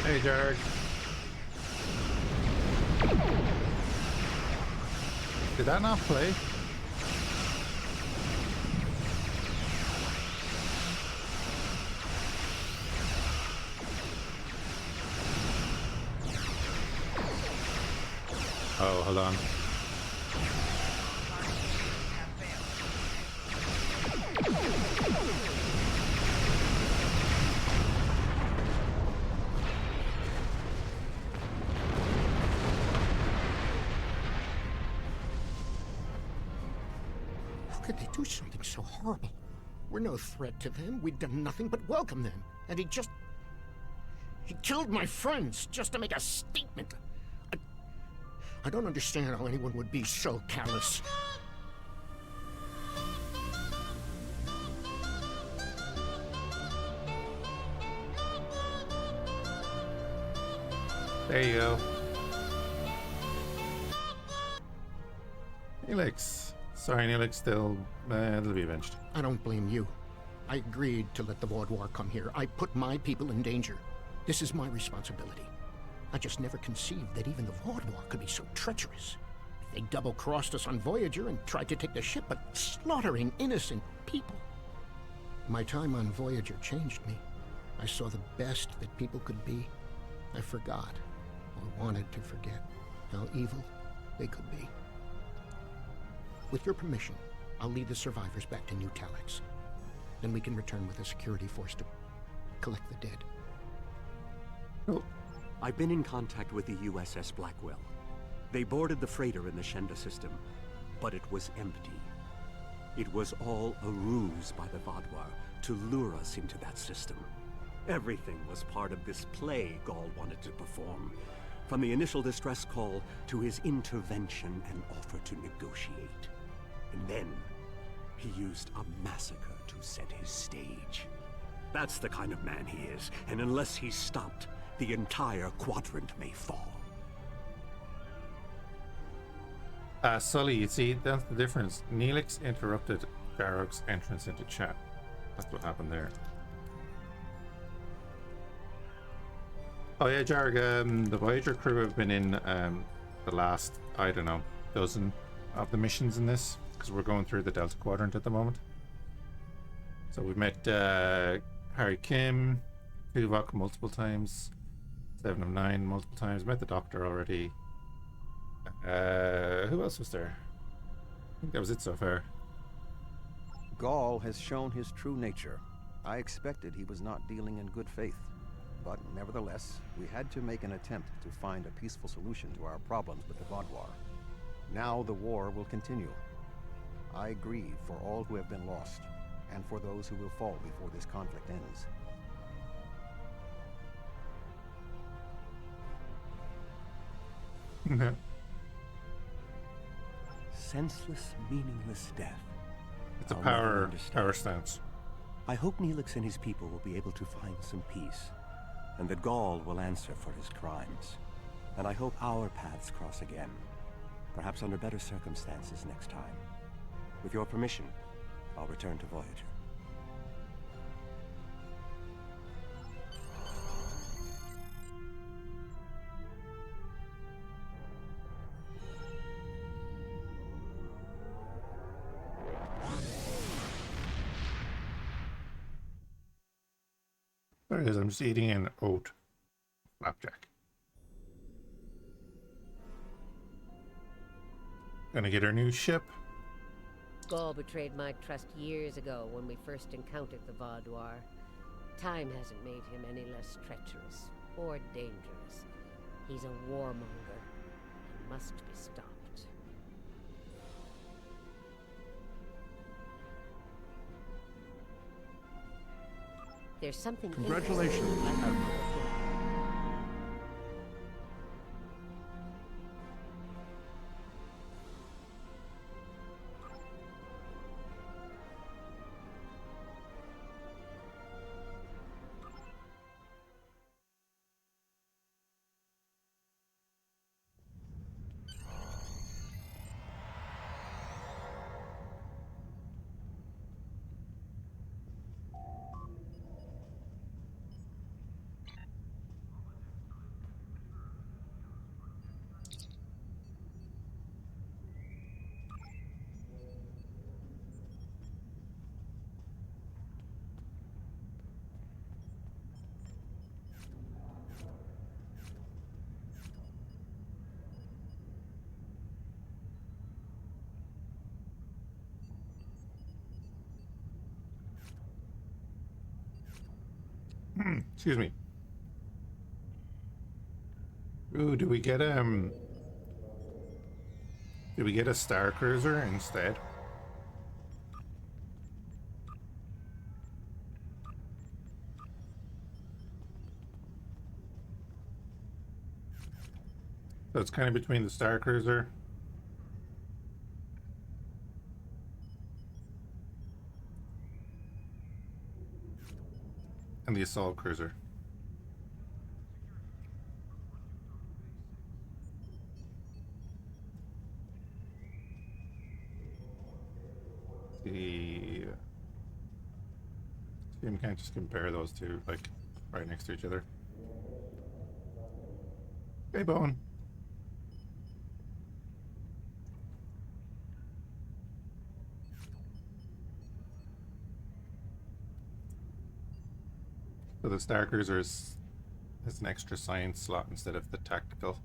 Hey, Jarg. Did that not play? Oh, hold on. How could they do something so horrible? We're no threat to them. We'd done nothing but welcome them. And he killed my friends just to make a statement. I don't understand how anyone would be so callous. There you go. Neelix. Sorry, Neelix, they'll be avenged. I don't blame you. I agreed to let the Vaadwaur come here. I put my people in danger. This is my responsibility. I just never conceived that even the Vaadwaur could be so treacherous. They double-crossed us on Voyager and tried to take the ship, but slaughtering innocent people. My time on Voyager changed me. I saw the best that people could be. I forgot, or wanted to forget, how evil they could be. With your permission, I'll lead the survivors back to New Talax. Then we can return with a security force to collect the dead. Oh. I've been in contact with the USS Blackwell. They boarded the freighter in the Shenda system, but it was empty. It was all a ruse by the Vaadwaur to lure us into that system. Everything was part of this play Gall wanted to perform, from the initial distress call to his intervention and offer to negotiate. And then, he used a massacre to set his stage. That's the kind of man he is, and unless he's stopped, the entire quadrant may fall. Sully, you see, that's the difference. Neelix interrupted Garruk's entrance into chat. That's what happened there. Oh yeah, Jarg, the Voyager crew have been in the last, I don't know, dozen of the missions in this, because we're going through the Delta Quadrant at the moment. So we've met Harry Kim, Tuvok multiple times, 7 of 9 multiple times, met the Doctor already. Who else was there? I think that was it so far. Gall has shown his true nature. I expected he was not dealing in good faith. But nevertheless, we had to make an attempt to find a peaceful solution to our problems with the Vaadwaur. Now the war will continue. I grieve for all who have been lost, and for those who will fall before this conflict ends. Senseless, meaningless death. It's a power stance. I hope Neelix and his people will be able to find some peace, and that Gall will answer for his crimes. And I hope our paths cross again, perhaps under better circumstances next time. With your permission, I'll return to Voyager. There it is, I'm just eating an oat flapjack. Gonna get our new ship. Gall betrayed my trust years ago when we first encountered the Vaadwaur. Time hasn't made him any less treacherous or dangerous. He's a warmonger and must be stopped. There's something. Congratulations, Admiral. Excuse me. Ooh, do we get a star cruiser instead? So it's kind of between the star cruiser and the assault cruiser. See, we can't just compare those two like right next to each other. Hey, Bone. So the Star Cruiser has an extra science slot instead of the tactical.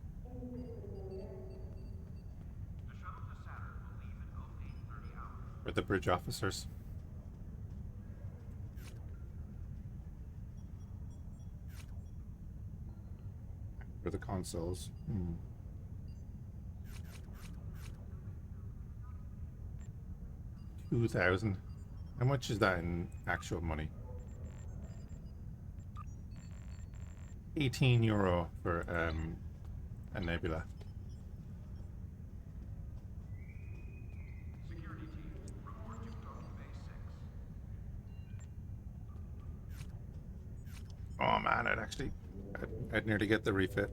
For the bridge officers. For the consoles. 2,000. How much is that in actual money? €18 for a nebula. Oh man, I'd nearly get the refit.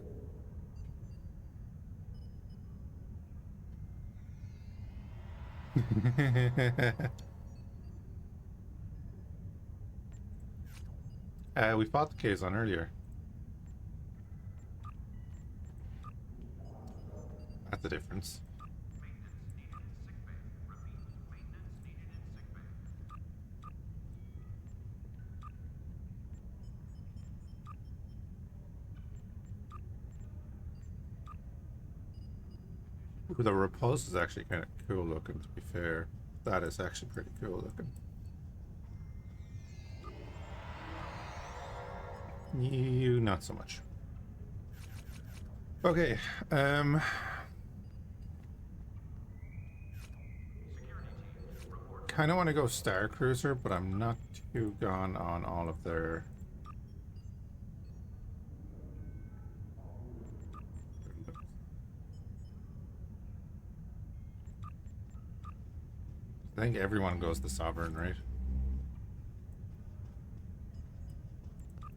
We fought the Kazon earlier. That's the difference. Ooh, the repulse is actually kind of cool looking, to be fair. That is actually pretty cool looking. You, not so much. Okay, kind of want to go Star Cruiser, but I'm not too gone on all of their... I think everyone goes the Sovereign, right?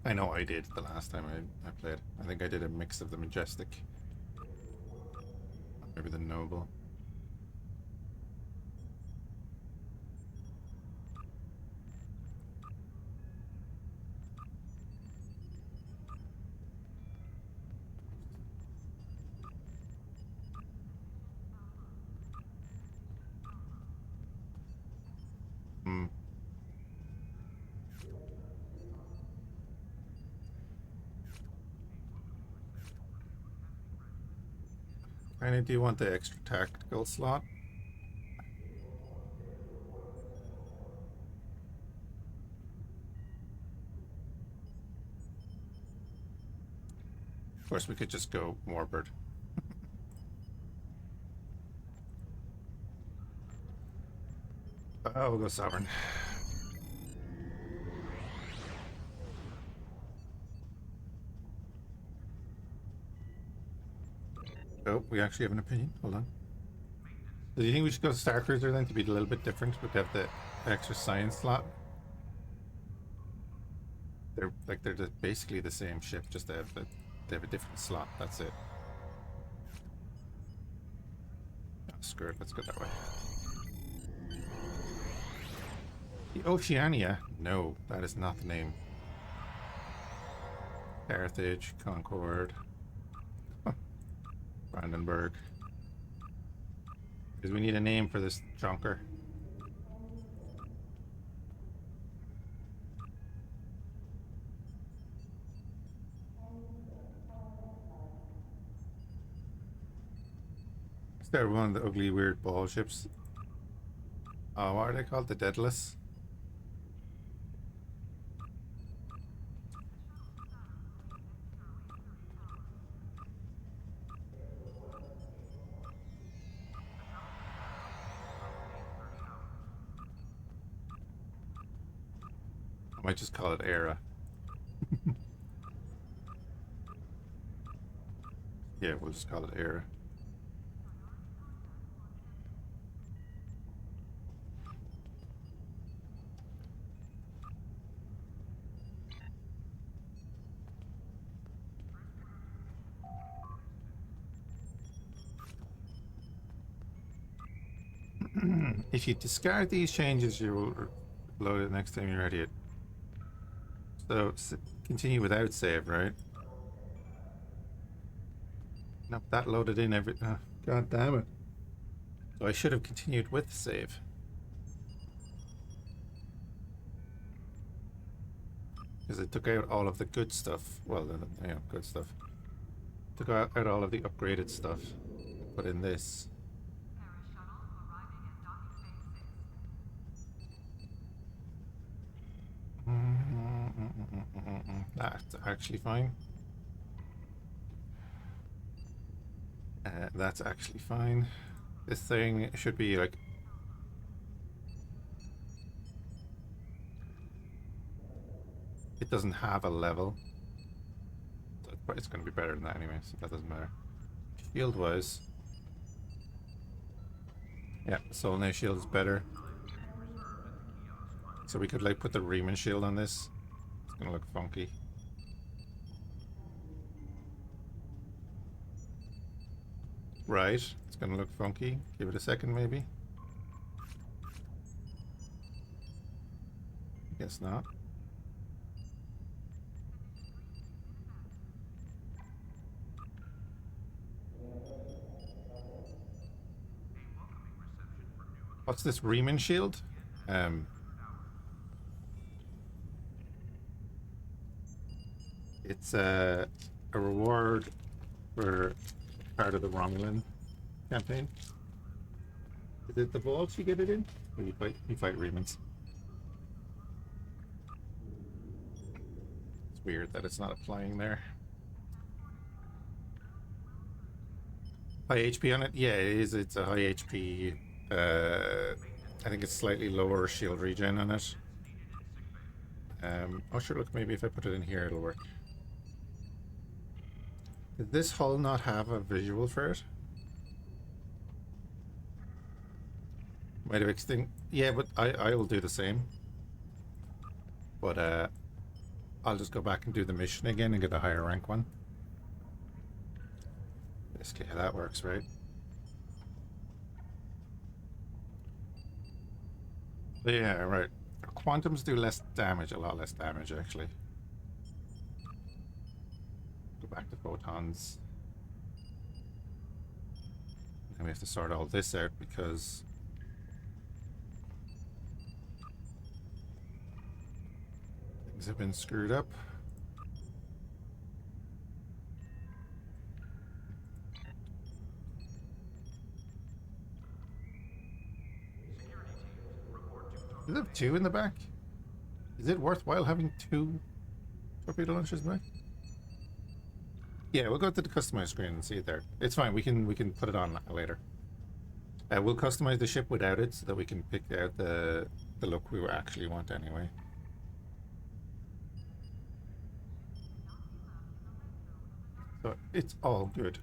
I know I did the last time I played. I think I did a mix of the Majestic. Maybe the Noble. I do want the extra tactical slot. Of course, we could just go Warbird. Oh, we'll go Sovereign. Oh, we actually have an opinion. Hold on. Do you think we should go Star Cruiser then to be a little bit different, but have the extra science slot? They're basically the same ship, just they have a different slot. That's it. Oh, screw it. Let's go that way. The Oceania? No, that is not the name. Carthage, Concord, Brandenburg. Because we need a name for this junker. Is there one of the ugly, weird ball ships? Oh, what are they called? The Deadless? might just call it era. Yeah, we'll just call it era. If you discard these changes, you will load it next time you're ready. So continue without save, right? Nope, that loaded in every. Oh, God damn it! So I should have continued with save. Because it took out all of the good stuff. Well, yeah, good stuff. Took out all of the upgraded stuff. Put in this. That's actually fine. That's actually fine. This thing should be like... It doesn't have a level. But it's going to be better than that anyway, so that doesn't matter. Shield-wise... Yeah, Soul Knight shield is better. So we could like put the Riemann shield on this. It's going to look funky. Right, it's going to look funky. Give it a second maybe. Guess not. What's this Riemann shield? It's a reward for part of the Romulan campaign. Is it the vaults you get it in? Or you fight Riemans? It's weird that it's not applying there. High HP on it? Yeah, it is. It's a high HP. I think it's slightly lower shield regen on it. Oh sure, look, maybe if I put it in here it'll work. Did this hull not have a visual for it? Might have extinct. Yeah, but I will do the same. But I'll just go back and do the mission again and get a higher rank one. Okay, that works, right? Yeah, right. Quantums do less damage, a lot less damage actually. Go back to photons. And we have to sort all this out because things have been screwed up. Does it have two in the back? Is it worthwhile having two torpedo launchers back? Yeah, we'll go to the customize screen and see it there. It's fine. We can put it on later. We'll customize the ship without it so that we can pick out the look we actually want anyway. So it's all good.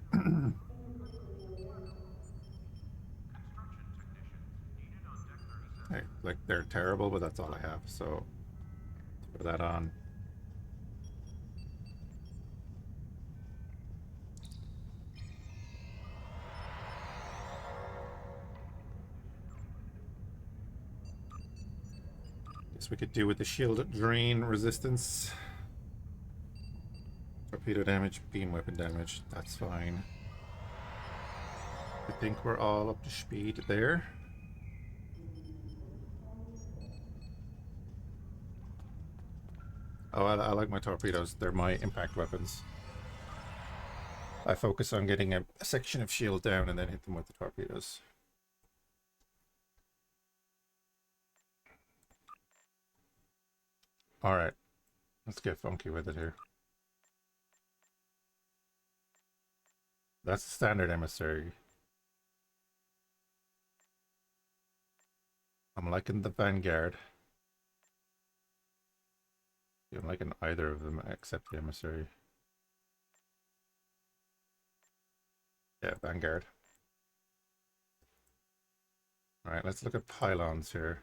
Hey, like they're terrible, but that's all I have. So put that on. Guess we could do with the shield drain resistance. Torpedo damage, beam weapon damage. That's fine. I think we're all up to speed there. Oh, I like my torpedoes. They're my impact weapons. I focus on getting a section of shield down and then hit them with the torpedoes. Alright. Let's get funky with it here. That's the standard emissary. I'm liking the Vanguard. You don't like in either of them except the emissary. Yeah, Vanguard. Alright, let's look at pylons here.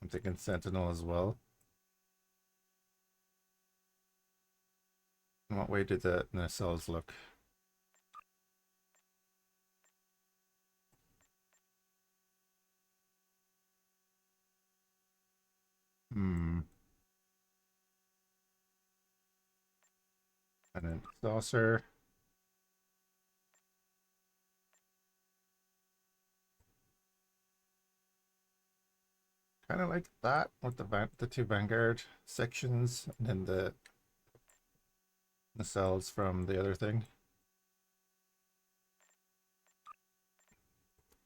I'm thinking Sentinel as well. In what way did the nacelles look? And then saucer. Kind of like that with the two Vanguard sections, and then the nacelles from the other thing.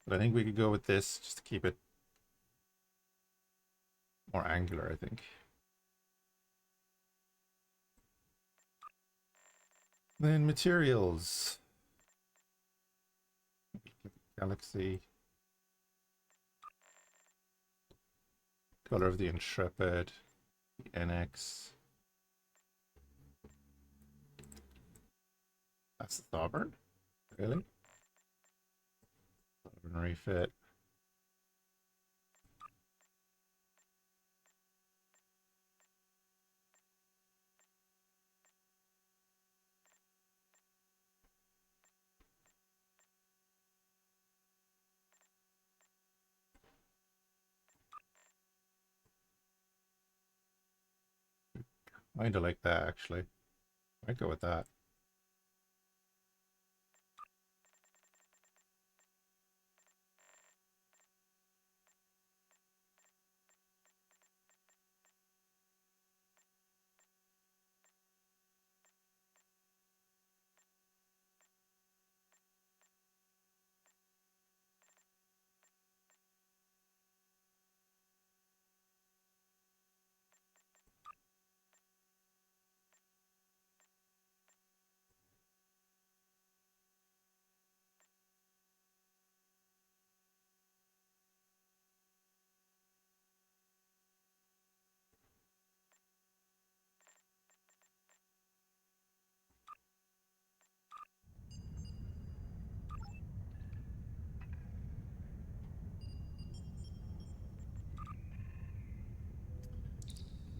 But I think we could go with this just to keep it more angular, I think. Then materials. Galaxy. Color of the Intrepid. The NX. That's the Sovereign? Really? Sovereign refit. Kinda like that, actually. I'd go with that.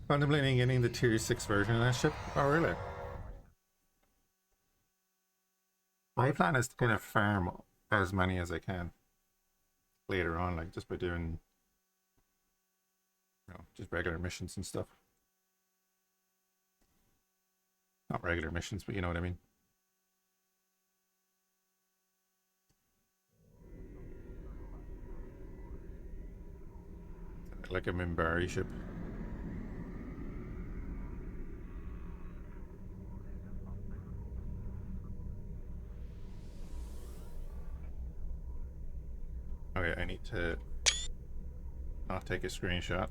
Contemplating getting the tier 6 version of that ship. Oh, really? My plan is to kind of farm as many as I can later on, like just by doing, you know, just regular missions and stuff. Not regular missions, but you know what I mean. Like a Minbari ship. Okay, I need to not take a screenshot.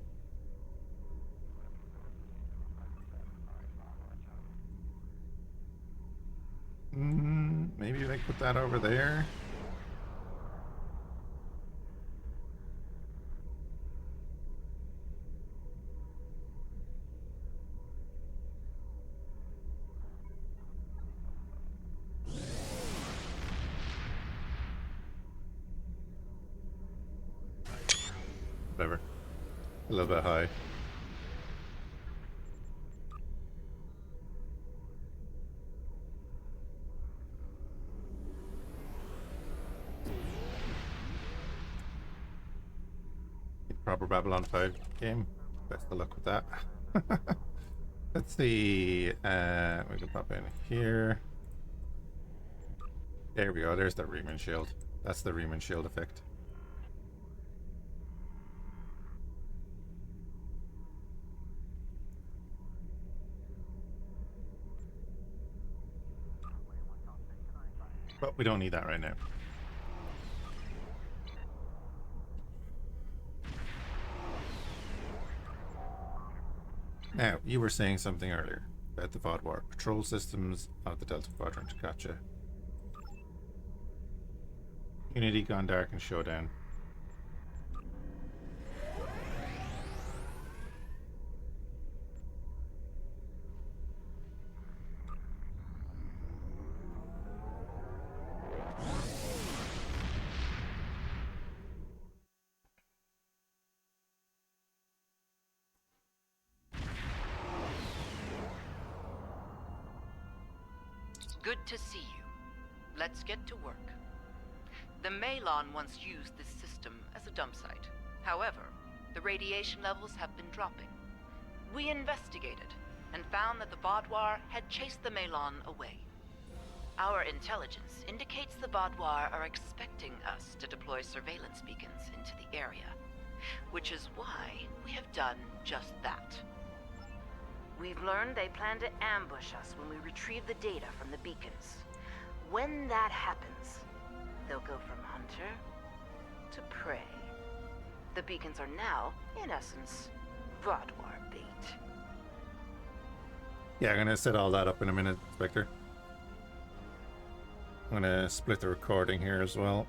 Maybe like put that over there. Whatever. A little bit high. Proper Babylon 5 game. Best of luck with that. Let's see. We can pop in here. There we go. There's the Riemann shield. That's the Riemann shield effect. But we don't need that right now. Now, you were saying something earlier about the Vaadwaur. Patrol systems of the Delta Quadrant. Gotcha. Unity, Gone Dark, and Showdown. Good to see you. Let's get to work. The Malon once used this system as a dump site. However, the radiation levels have been dropping. We investigated and found that the Vaadwaur had chased the Malon away. Our intelligence indicates the Vaadwaur are expecting us to deploy surveillance beacons into the area, which is why we have done just that. We've learned they plan to ambush us when we retrieve the data from the beacons. When that happens, they'll go from hunter to prey. The beacons are now, in essence, Vaadwaur bait. Yeah, I'm gonna set all that up in a minute, Spectre. I'm gonna split the recording here as well.